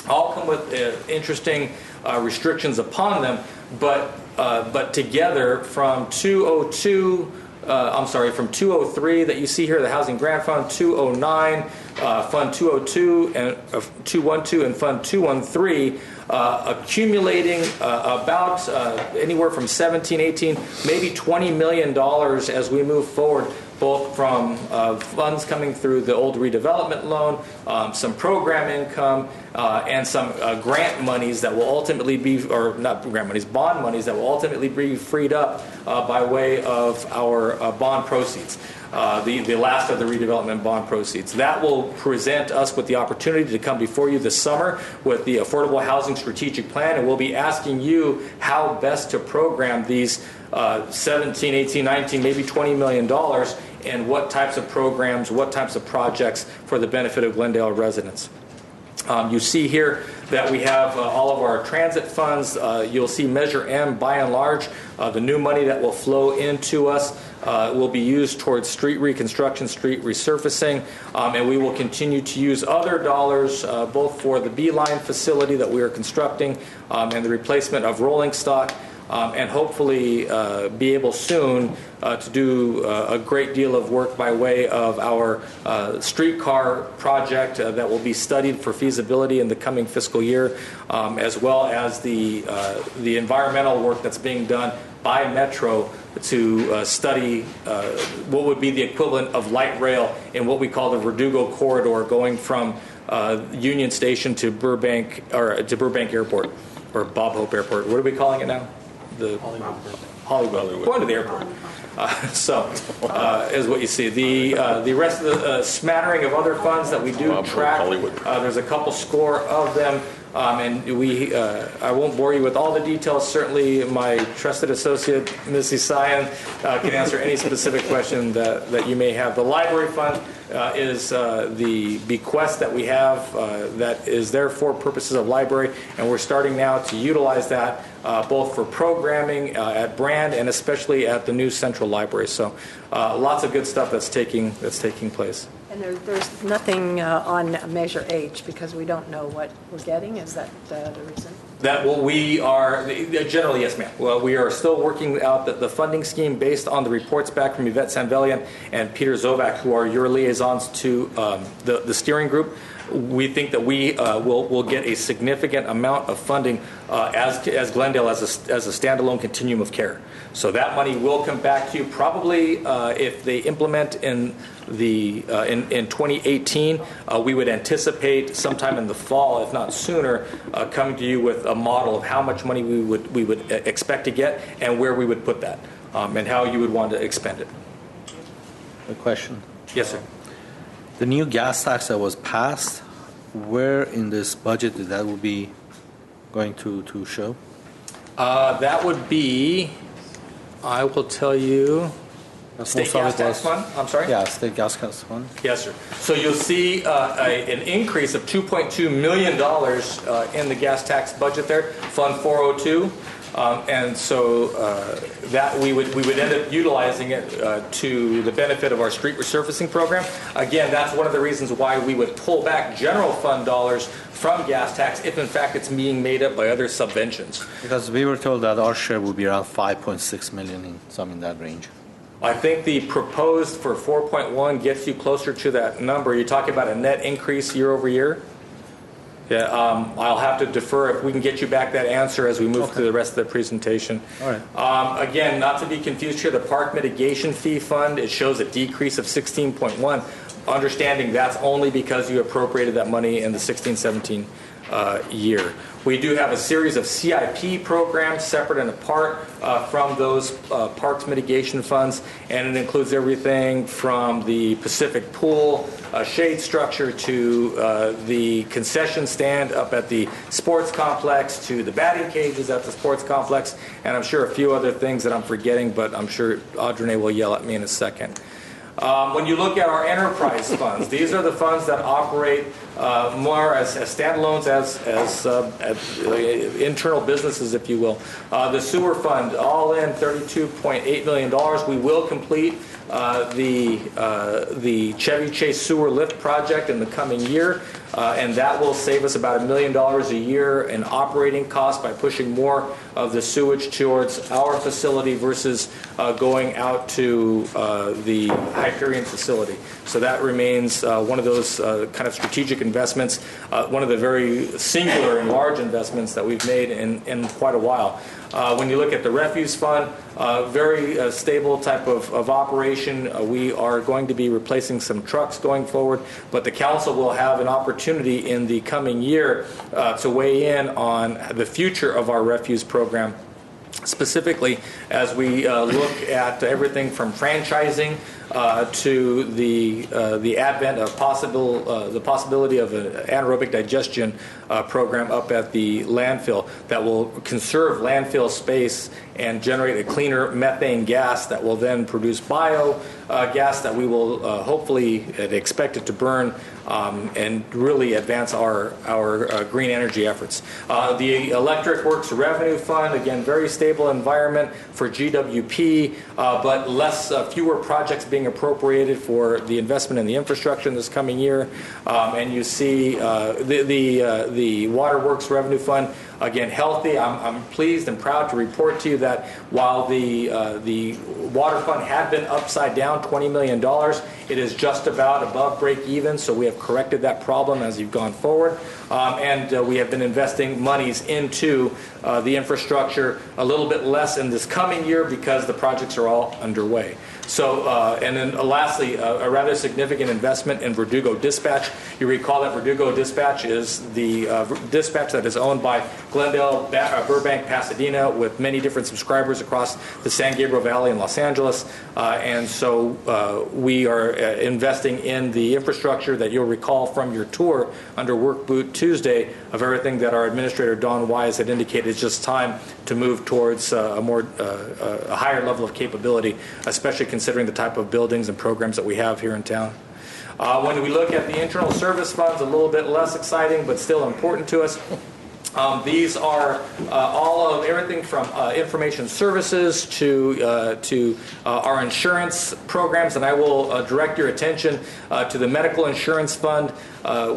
All come with interesting restrictions upon them, but together from 203 that you see here, the Housing Grant Fund, 209, Fund 202, and 212, and Fund 213, accumulating about anywhere from 17, 18, maybe $20 million as we move forward, both from funds coming through the old redevelopment loan, some program income, and some grant monies that will ultimately be, or not grant monies, bond monies that will ultimately be freed up by way of our bond proceeds. The last of the redevelopment bond proceeds. That will present us with the opportunity to come before you this summer with the Affordable Housing Strategic Plan, and we'll be asking you how best to program these 17, 18, 19, maybe $20 million, and what types of programs, what types of projects for the benefit of Glendale residents. You see here that we have all of our transit funds. You'll see Measure M, by and large, the new money that will flow into us will be used towards street reconstruction, street resurfacing, and we will continue to use other dollars both for the Beeline facility that we are constructing and the replacement of rolling stock, and hopefully be able soon to do a great deal of work by way of our streetcar project that will be studied for feasibility in the coming fiscal year, as well as the environmental work that's being done by Metro to study what would be the equivalent of light rail in what we call the Verdugo corridor, going from Union Station to Burbank Airport, or Bob Hope Airport. What are we calling it now? The Hollywood. Going to the airport. Is what you see. The rest of the smattering of other funds that we do track, there's a couple score of them. And I won't bore you with all the details. Certainly, my trusted associate, Ms. Isayan, can answer any specific question that you may have. The library fund is the bequest that we have that is there for purposes of library, and we're starting now to utilize that both for programming at Brand and especially at the new Central Library. So lots of good stuff that's taking place. And there's nothing on Measure H because we don't know what we're getting. Is that the reason? We are generally, yes, ma'am. Well, we are still working out the funding scheme based on the reports back from Yvette Sanvellian and Peter Zovac, who are your liaisons to the steering group. We think that we will get a significant amount of funding as Glendale as a standalone continuum of care. So that money will come back to you probably if they implement in 2018. We would anticipate sometime in the fall, if not sooner, coming to you with a model of how much money we would expect to get and where we would put that and how you would want to expend it. A question? Yes, sir. The new gas tax that was passed, where in this budget that will be going to show? That would be, I will tell you, State Gas Tax Fund? I'm sorry? Yeah, State Gas Tax Fund. Yes, sir. So you'll see an increase of $2.2 million in the gas tax budget there, Fund 402. And so that we would end up utilizing it to the benefit of our street resurfacing program. Again, that's one of the reasons why we would pull back general fund dollars from gas tax if in fact it's being made up by other subventions. Because we were told that our share would be around 5.6 million, in that range. I think the proposed for 4.1 gets you closer to that number. You're talking about a net increase year over year? Yeah, I'll have to defer if we can get you back that answer as we move through the rest of the presentation. All right. Again, not to be confused here, the Park Mitigation Fee Fund, it shows a decrease of 16.1. Understanding that's only because you appropriated that money in the 16-17 year. We do have a series of CIP programs separate and apart from those parks mitigation funds, and it includes everything from the Pacific Pool shade structure to the concession stand up at the sports complex to the batting cages at the sports complex, and I'm sure a few other things that I'm forgetting, but I'm sure Audrey will yell at me in a second. When you look at our enterprise funds, these are the funds that operate more as standalones, as internal businesses, if you will. The sewer fund, all in $32.8 million. We will complete the Chevy Chase sewer lift project in the coming year, and that will save us about $1 million a year in operating costs by pushing more of the sewage towards our facility versus going out to the Hyperion facility. So that remains one of those kind of strategic investments, one of the very singular and large investments that we've made in quite a while. When you look at the refuse fund, very stable type of operation. We are going to be replacing some trucks going forward, but the council will have an opportunity in the coming year to weigh in on the future of our refuse program, specifically as we look at everything from franchising to the advent of the possibility of an anaerobic digestion program up at the landfill that will conserve landfill space and generate a cleaner methane gas that will then produce bio gas that we will hopefully expect it to burn and really advance our green energy efforts. The Electric Works Revenue Fund, again, very stable environment for GWP, but fewer projects being appropriated for the investment in the infrastructure in this coming year. And you see the Waterworks Revenue Fund, again, healthy. I'm pleased and proud to report to you that while the water fund had been upside down $20 million, it is just about above break even, so we have corrected that problem as you've gone forward. And we have been investing monies into the infrastructure a little bit less in this coming year because the projects are all underway. So, and then lastly, a rather significant investment in Verdugo Dispatch. You recall that Verdugo Dispatch is the dispatch that is owned by Glendale, Burbank, Pasadena, with many different subscribers across the San Gabriel Valley and Los Angeles. And so we are investing in the infrastructure that you'll recall from your tour under Work Boot Tuesday of everything that our Administrator Don Wise had indicated. It's just time to move towards a higher level of capability, especially considering the type of buildings and programs that we have here in town. When we look at the internal service funds, a little bit less exciting, but still important to us. These are all of everything from information services to our insurance programs, and I will direct your attention to the medical insurance fund.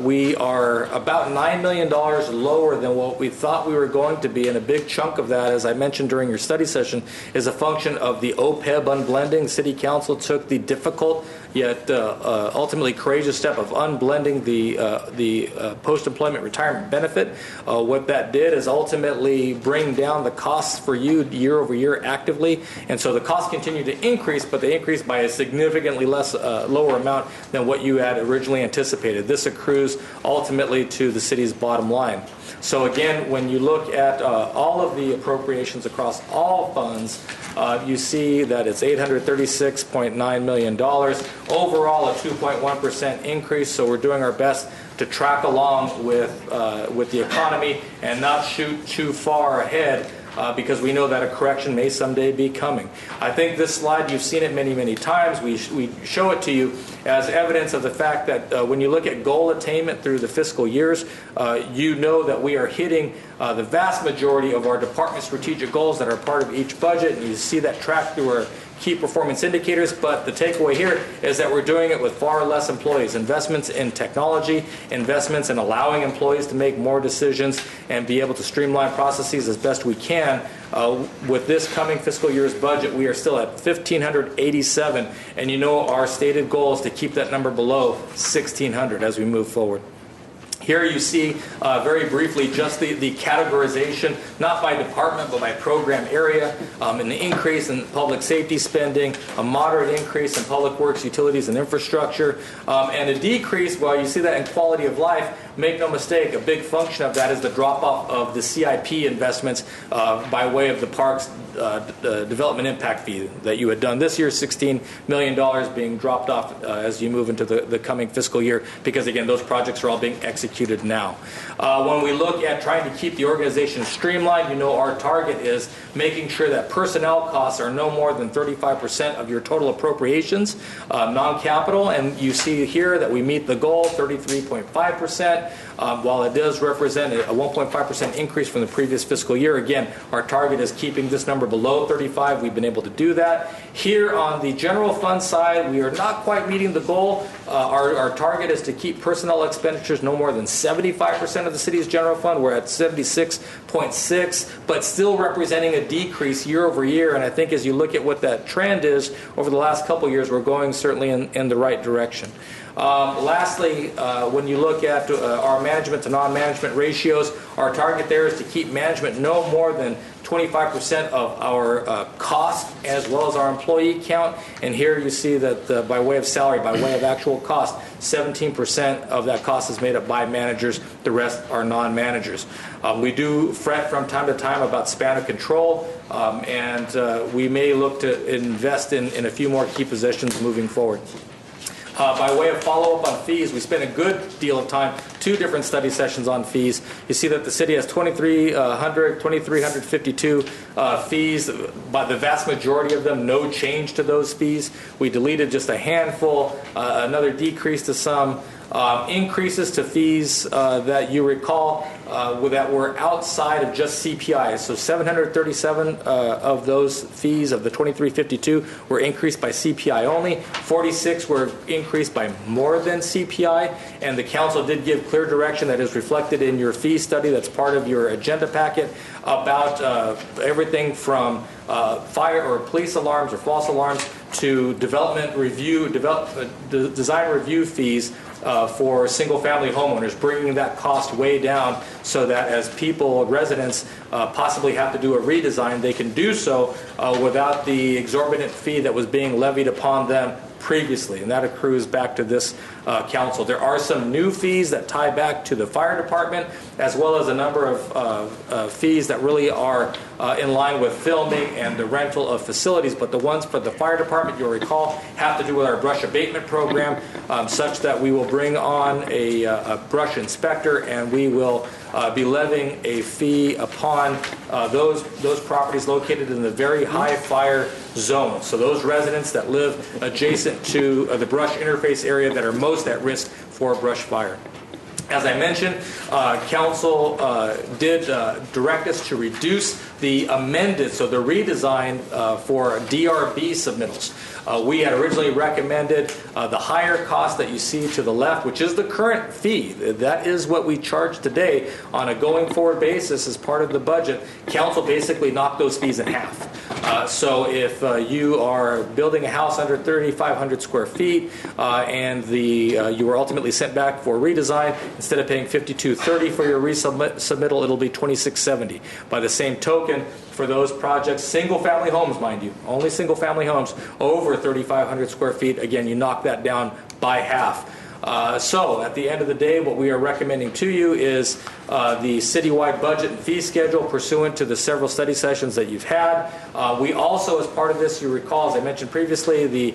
We are about $9 million lower than what we thought we were going to be, and a big chunk of that, as I mentioned during your study session, is a function of the OPEB unblending. City Council took the difficult yet ultimately courageous step of unblending the post-employment retirement benefit. What that did is ultimately bring down the costs for you year over year actively, and so the costs continue to increase, but they increase by a significantly lower amount than what you had originally anticipated. This accrues ultimately to the city's bottom line. So again, when you look at all of the appropriations across all funds, you see that it's $836.9 million. Overall, a 2.1% increase, so we're doing our best to track along with the economy and not shoot too far ahead because we know that a correction may someday be coming. I think this slide, you've seen it many, many times. We show it to you as evidence of the fact that when you look at goal attainment through the fiscal years, you know that we are hitting the vast majority of our department strategic goals that are part of each budget, and you see that track through our key performance indicators, but the takeaway here is that we're doing it with far less employees. Investments in technology, investments in allowing employees to make more decisions and be able to streamline processes as best we can. With this coming fiscal year's budget, we are still at 1,587, and you know our stated goal is to keep that number below 1,600 as we move forward. Here you see very briefly just the categorization, not by department but by program area, an increase in public safety spending, a moderate increase in public works, utilities, and infrastructure, and a decrease, well, you see that in quality of life. Make no mistake, a big function of that is the drop-off of the CIP investments by way of the parks development impact fee that you had done this year, $16 million being dropped off as you move into the coming fiscal year, because again, those projects are all being executed now. When we look at trying to keep the organization streamlined, you know our target is making sure that personnel costs are no more than 35% of your total appropriations, non-capital, and you see here that we meet the goal, 33.5%. While it does represent a 1.5% increase from the previous fiscal year, again, our target is keeping this number below 35. We've been able to do that. Here on the general fund side, we are not quite meeting the goal. Our target is to keep personnel expenditures no more than 75% of the city's general fund. We're at 76.6, but still representing a decrease year over year. And I think as you look at what that trend is over the last couple of years, we're going certainly in the right direction. Lastly, when you look at our management to non-management ratios, our target there is to keep management no more than 25% of our cost as well as our employee count. And here you see that by way of salary, by way of actual cost, 17% of that cost is made up by managers. The rest are non-managers. We do fret from time to time about span of control, and we may look to invest in a few more key positions moving forward. By way of follow-up on fees, we spent a good deal of time, 2 different study sessions on fees. You see that the city has 2,352 fees, but the vast majority of them, no change to those fees. We deleted just a handful, another decrease to some. Increases to fees that you recall that were outside of just CPI. So 737 of those fees of the 2352 were increased by CPI only. 46 were increased by more than CPI. And the council did give clear direction that is reflected in your fee study that's part of your agenda packet about everything from fire or police alarms or false alarms to development review, design review fees for single-family homeowners, bringing that cost way down so that as people, residents, possibly have to do a redesign, they can do so without the exorbitant fee that was being levied upon them previously, and that accrues back to this council. There are some new fees that tie back to the fire department, as well as a number of fees that really are in line with filming and the rental of facilities, but the ones for the fire department, you'll recall, have to do with our brush abatement program, such that we will bring on a brush inspector, and we will be levying a fee upon those properties located in the very high fire zone. So those residents that live adjacent to the brush interface area that are most at risk for brush fire. As I mentioned, Council did direct us to reduce the amended, so the redesign for DRB submittals. We had originally recommended the higher cost that you see to the left, which is the current fee. That is what we charge today on a going forward basis as part of the budget. Council basically knocked those fees in half. So if you are building a house under 3,500 square feet and you were ultimately sent back for redesign, instead of paying $52.30 for your resubmittal, it'll be $26.70. By the same token, for those projects, single-family homes, mind you, only single-family homes over 3,500 square feet, again, you knock that down by half. So at the end of the day, what we are recommending to you is the citywide budget and fee schedule pursuant to the several study sessions that you've had. We also, as part of this, you recall, as I mentioned previously, the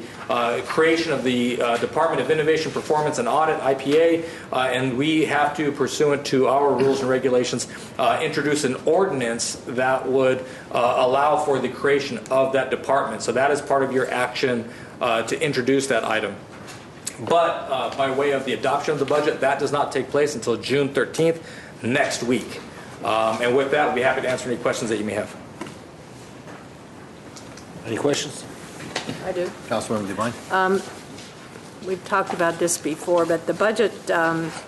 creation of the Department of Innovation, Performance, and Audit, IPA, and we have to, pursuant to our rules and regulations, introduce an ordinance that would allow for the creation of that department. So that is part of your action to introduce that item. But by way of the adoption of the budget, that does not take place until June 13th, next week. And with that, I'll be happy to answer any questions that you may have. Any questions? I do. Councilmember Devine? We've talked about this before, but the budget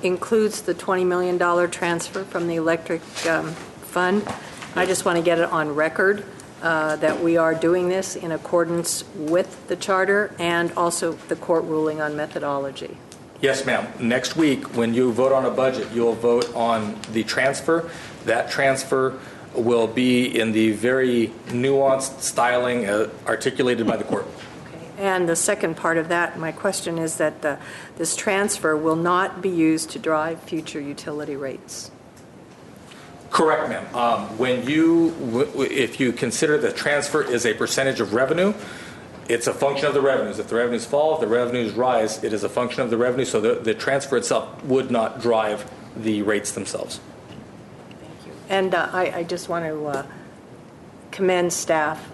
includes the $20 million transfer from the electric fund. I just want to get it on record that we are doing this in accordance with the charter and also the court ruling on methodology. Yes, ma'am. Next week, when you vote on a budget, you'll vote on the transfer. That transfer will be in the very nuanced styling articulated by the court. And the second part of that, my question is that this transfer will not be used to drive future utility rates. Correct, ma'am. If you consider the transfer is a percentage of revenue, it's a function of the revenues. If the revenues fall, if the revenues rise, it is a function of the revenue. So the transfer itself would not drive the rates themselves. Thank you. And I just want to commend staff.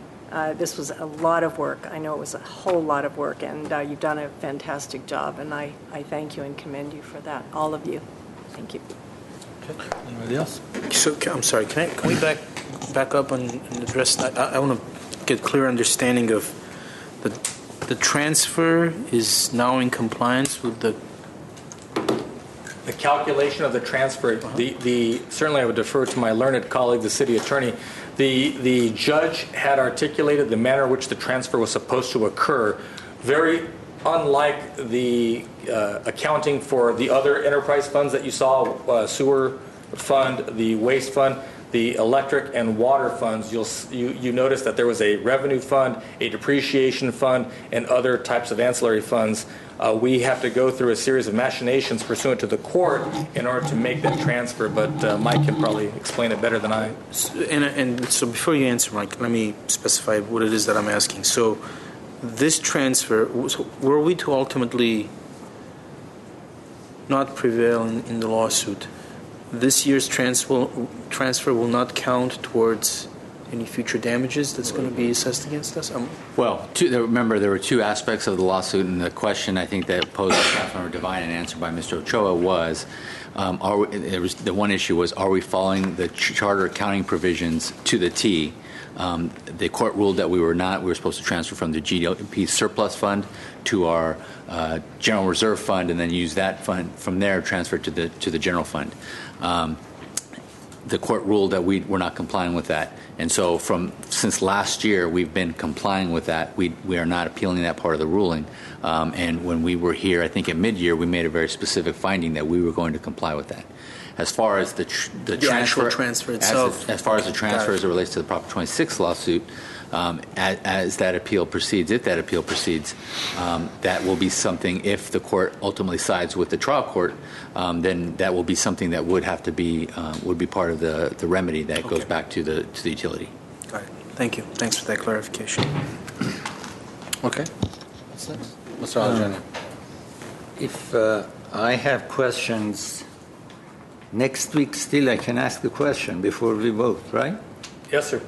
This was a lot of work. I know it was a whole lot of work, and you've done a fantastic job, and I thank you and commend you for that, all of you. Thank you. Okay. Anybody else? So I'm sorry. Can we back up and address that? I want to get clear understanding of the transfer is now in compliance with the calculation of the transfer. Certainly, I would defer to my learned colleague, the city attorney. The judge had articulated the manner in which the transfer was supposed to occur, very unlike the accounting for the other enterprise funds that you saw, sewer fund, the waste fund, the electric and water funds. You notice that there was a revenue fund, a depreciation fund, and other types of ancillary funds. We have to go through a series of machinations pursuant to the court in order to make that transfer, but Mike can probably explain it better than I. And so before you answer, Mike, let me specify what it is that I'm asking. So this transfer, were we to ultimately not prevail in the lawsuit, this year's transfer will not count towards any future damages that's going to be assessed against us? Well, remember, there were two aspects of the lawsuit, and the question I think that posed to Councilmember Devine and answered by Mr. Ochoa was, the one issue was, are we following the charter accounting provisions to the T? The court ruled that we were not. We were supposed to transfer from the GDP surplus fund to our general reserve fund, and then use that fund from there, transfer to the general fund. the court ruled that we were not complying with that. And so since last year, we've been complying with that. We are not appealing that part of the ruling. And when we were here, I think at mid-year, we made a very specific finding that we were going to comply with that. As far as the actual transfer itself. As far as the transfer as it relates to the Prop 26 lawsuit, as that appeal proceeds, if that appeal proceeds, that will be something, if the court ultimately sides with the trial court, then that will be something that would have to be, would be part of the remedy that goes back to the utility. Got it. Thank you. Thanks for that clarification. Okay. What's next? Mr. Alajani. If I have questions next week, still I can ask the question before we vote, right? Yes, sir.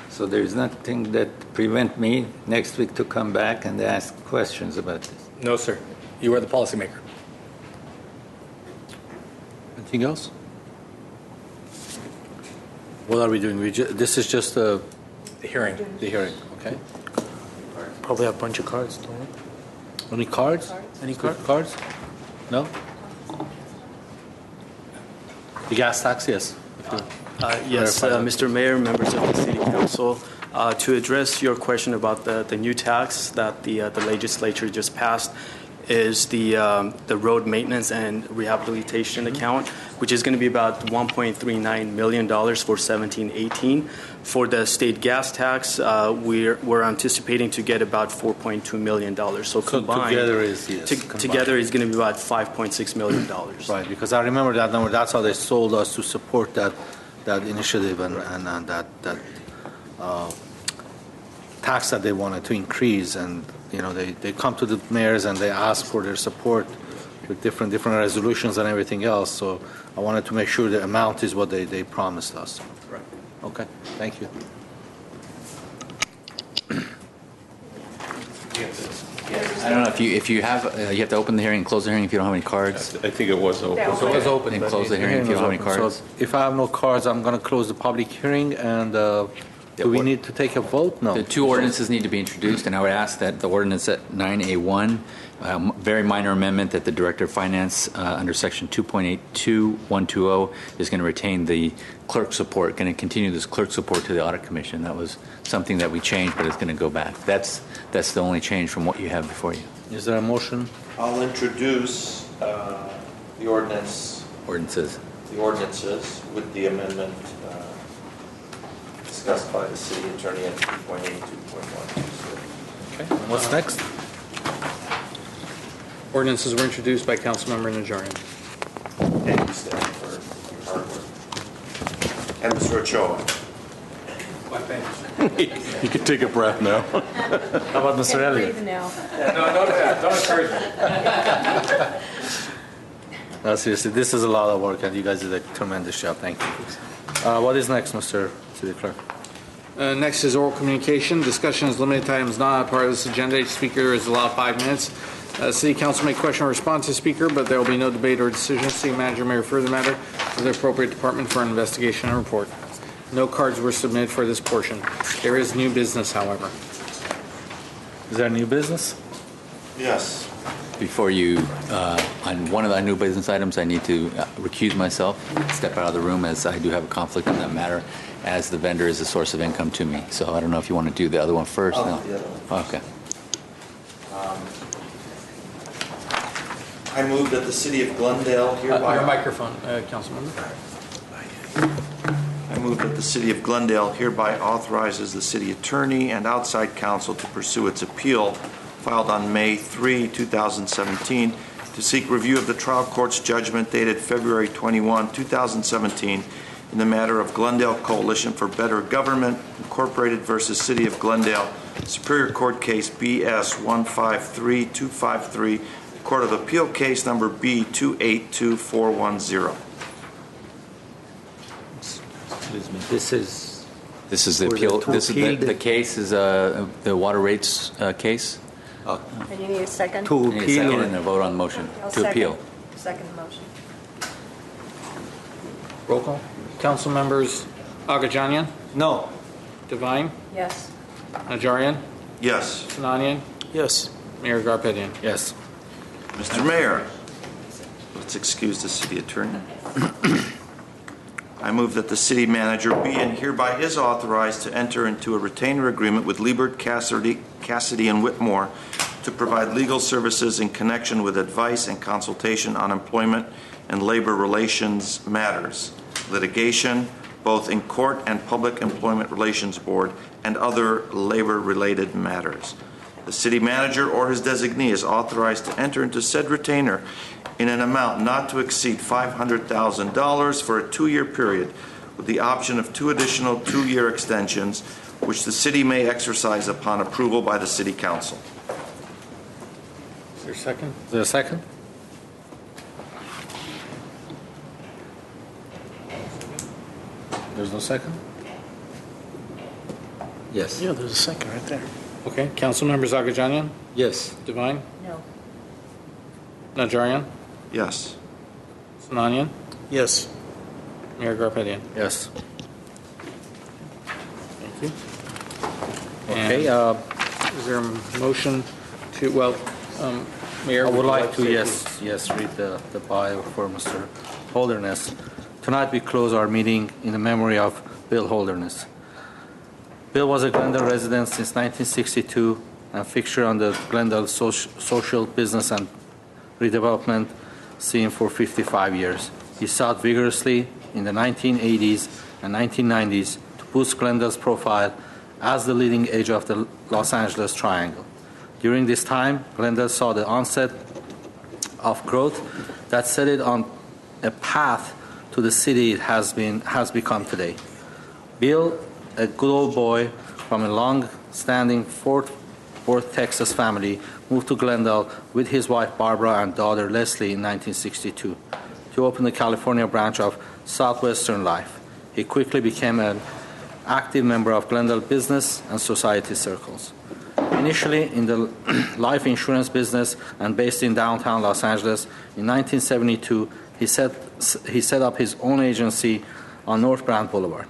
So there's nothing that prevent me next week to come back and ask questions about this. No, sir. You are the policymaker. Anything else? What are we doing? This is just the hearing. The hearing, okay. Probably have a bunch of cards, don't we? Any cards? Any cards? No? The gas tax, yes. Yes, Mr. Mayor, members of the City Council, to address your question about the new tax that the legislature just passed is the road maintenance and rehabilitation account, which is going to be about $1.39 million for 17-18. For the state gas tax, we're anticipating to get about $4.2 million. So combined, together is, yes, together is going to be about $5.6 million. Right, because I remember that number. That's how they sold us to support that initiative and that tax that they wanted to increase. And they come to the mayors and they ask for their support with different resolutions and everything else. So I wanted to make sure the amount is what they promised us. Right. Okay. Thank you. I don't know if you have you have to open the hearing and close the hearing if you don't have any cards. I think it was open. So it was open and close the hearing if you don't have any cards. So if I have no cards, I'm going to close the public hearing. And do we need to take a vote? No. The two ordinances need to be introduced, and I would ask that the ordinance at 9A1, very minor amendment that the Director of Finance under Section 2.82120 is going to retain the clerk support, going to continue this clerk support to the Audit Commission. That was something that we changed, but it's going to go back. That's the only change from what you have before you. Is there a motion? I'll introduce the ordinances with the amendment discussed by the city attorney at 2.8, 2.1. Okay. What's next? Ordinances were introduced by Councilmember Najarian. Thank you, Stan, for your hard work. And Mr. Ochoa. You can take a breath now. How about Mr. Elliott? now. Don't encourage me. No, seriously, this is a lot of work, and you guys did a tremendous job. Thank you. What is next, Mr. City Clerk? Next is oral communication. Discussion is limited to items not part of this agenda. Each speaker is allowed 5 minutes. City Council may question or respond to the speaker, but there will be no debate or decision. City Manager may refer the matter to the appropriate department for an investigation and report. No cards were submitted for this portion. There is new business, however. Is there new business? Yes. Before you, on one of the new business items, I need to recuse myself, step out of the room, as I do have a conflict in that matter, as the vendor is a source of income to me. So I don't know if you want to do the other one first. The No. other one. Okay. I move that the city of Glendale hereby... Your microphone, Councilmember. I move that the city of Glendale hereby authorizes the city attorney and outside counsel to pursue its appeal filed on May 3, 2017, to seek review of the trial court's judgment dated February 21, 2017, in the matter of Glendale Coalition for Better Government, Incorporated versus City of Glendale, Superior Court Case BS 153253, Court of Appeal Case number B282410. Excuse me. This is the appeal. This is appeal the case is the water rates case. And you need a second? I need a second and a vote on the motion I'll to appeal. Second the motion. Roll call. Council members Agajanian? No. Devine? Yes. Najarian? Yes. Sinanian? Yes. Mayor Garpetian? Yes. Mr. Mayor, let's excuse the city attorney. I move that the city manager be and hereby is authorized to enter into a retainer agreement with Liebert, Cassidy and Whitmore to provide legal services in connection with advice and consultation on employment and labor relations matters, litigation, both in court and Public Employment Relations Board, and other labor-related matters. The city manager or his designee is authorized to enter into said retainer in an amount not to exceed $500,000 for a 2-year period, with the option of 2 additional 2-year extensions, which the city may exercise upon approval by the city council. Is there a second? Is there a second? There's no second? Yes. Yeah, there's a second right there. Okay. Councilmember Agajanian? Yes. Devine? No. Najarian? Yes. Sinanian? Yes. Mayor Garpetian? Yes. Thank you. Okay. Is there a motion to, Mayor? I would like to, say yes, read the bio for Mr. Holderness. Tonight we close our meeting in the memory of Bill Holderness. Bill was a Glendale resident since 1962 and fixture on the Glendale social business and redevelopment scene for 55 years. He sought vigorously in the 1980s and 1990s to boost Glendale's profile as the leading edge of the Los Angeles Triangle. During this time, Glendale saw the onset of growth that set it on a path to the city it has become today. Bill, a good old boy from a long-standing Fort Worth, Texas family, moved to Glendale with his wife Barbara and daughter Leslie in 1962 to open the California branch of Southwestern Life. He quickly became an active member of Glendale business and society circles. Initially in the life insurance business and based in downtown Los Angeles, in 1972 he set up his own agency on North Grand Boulevard.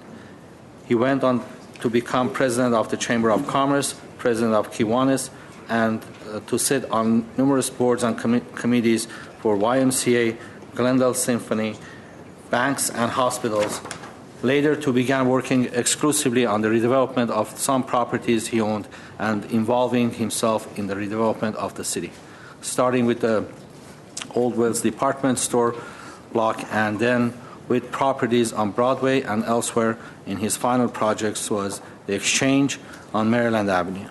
He went on to become president of the Chamber of Commerce, president of Kiwanis, and to sit on numerous boards and committees for YMCA, Glendale Symphony, banks, and hospitals. Later, to begin working exclusively on the redevelopment of some properties he owned and involving himself in the redevelopment of the city, starting with the Old Wells department store block and then with properties on Broadway and elsewhere. In his final projects was the Exchange on Maryland Avenue.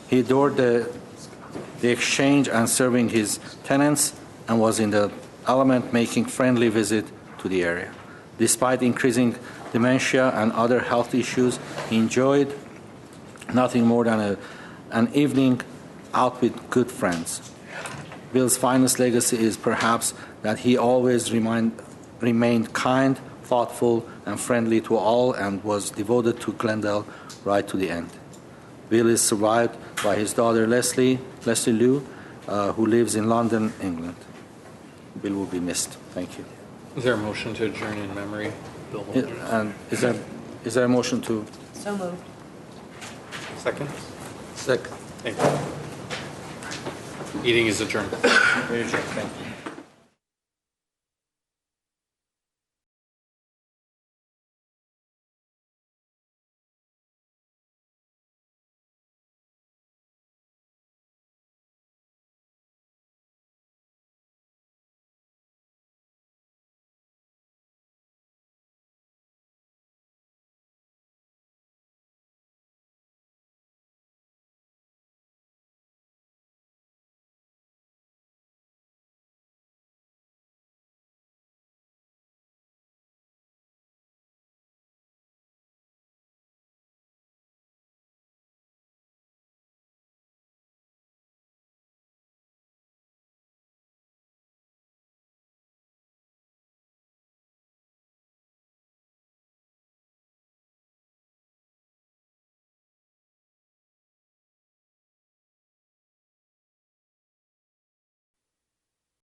He adored the Exchange and serving his tenants and was in the element making friendly visit to the area. Despite increasing dementia and other health issues, he enjoyed nothing more than an evening out with good friends. Bill's finest legacy is perhaps that he always remained kind, thoughtful, and friendly to all and was devoted to Glendale right to the end. Bill is survived by his daughter Leslie Lou, who lives in London, England. Bill will be missed. Thank you. Is there a motion to adjourn in memory? Bill Holderness? And is there a motion to? So moved. Second? Second. Thank you. Meeting is adjourned. Thank you.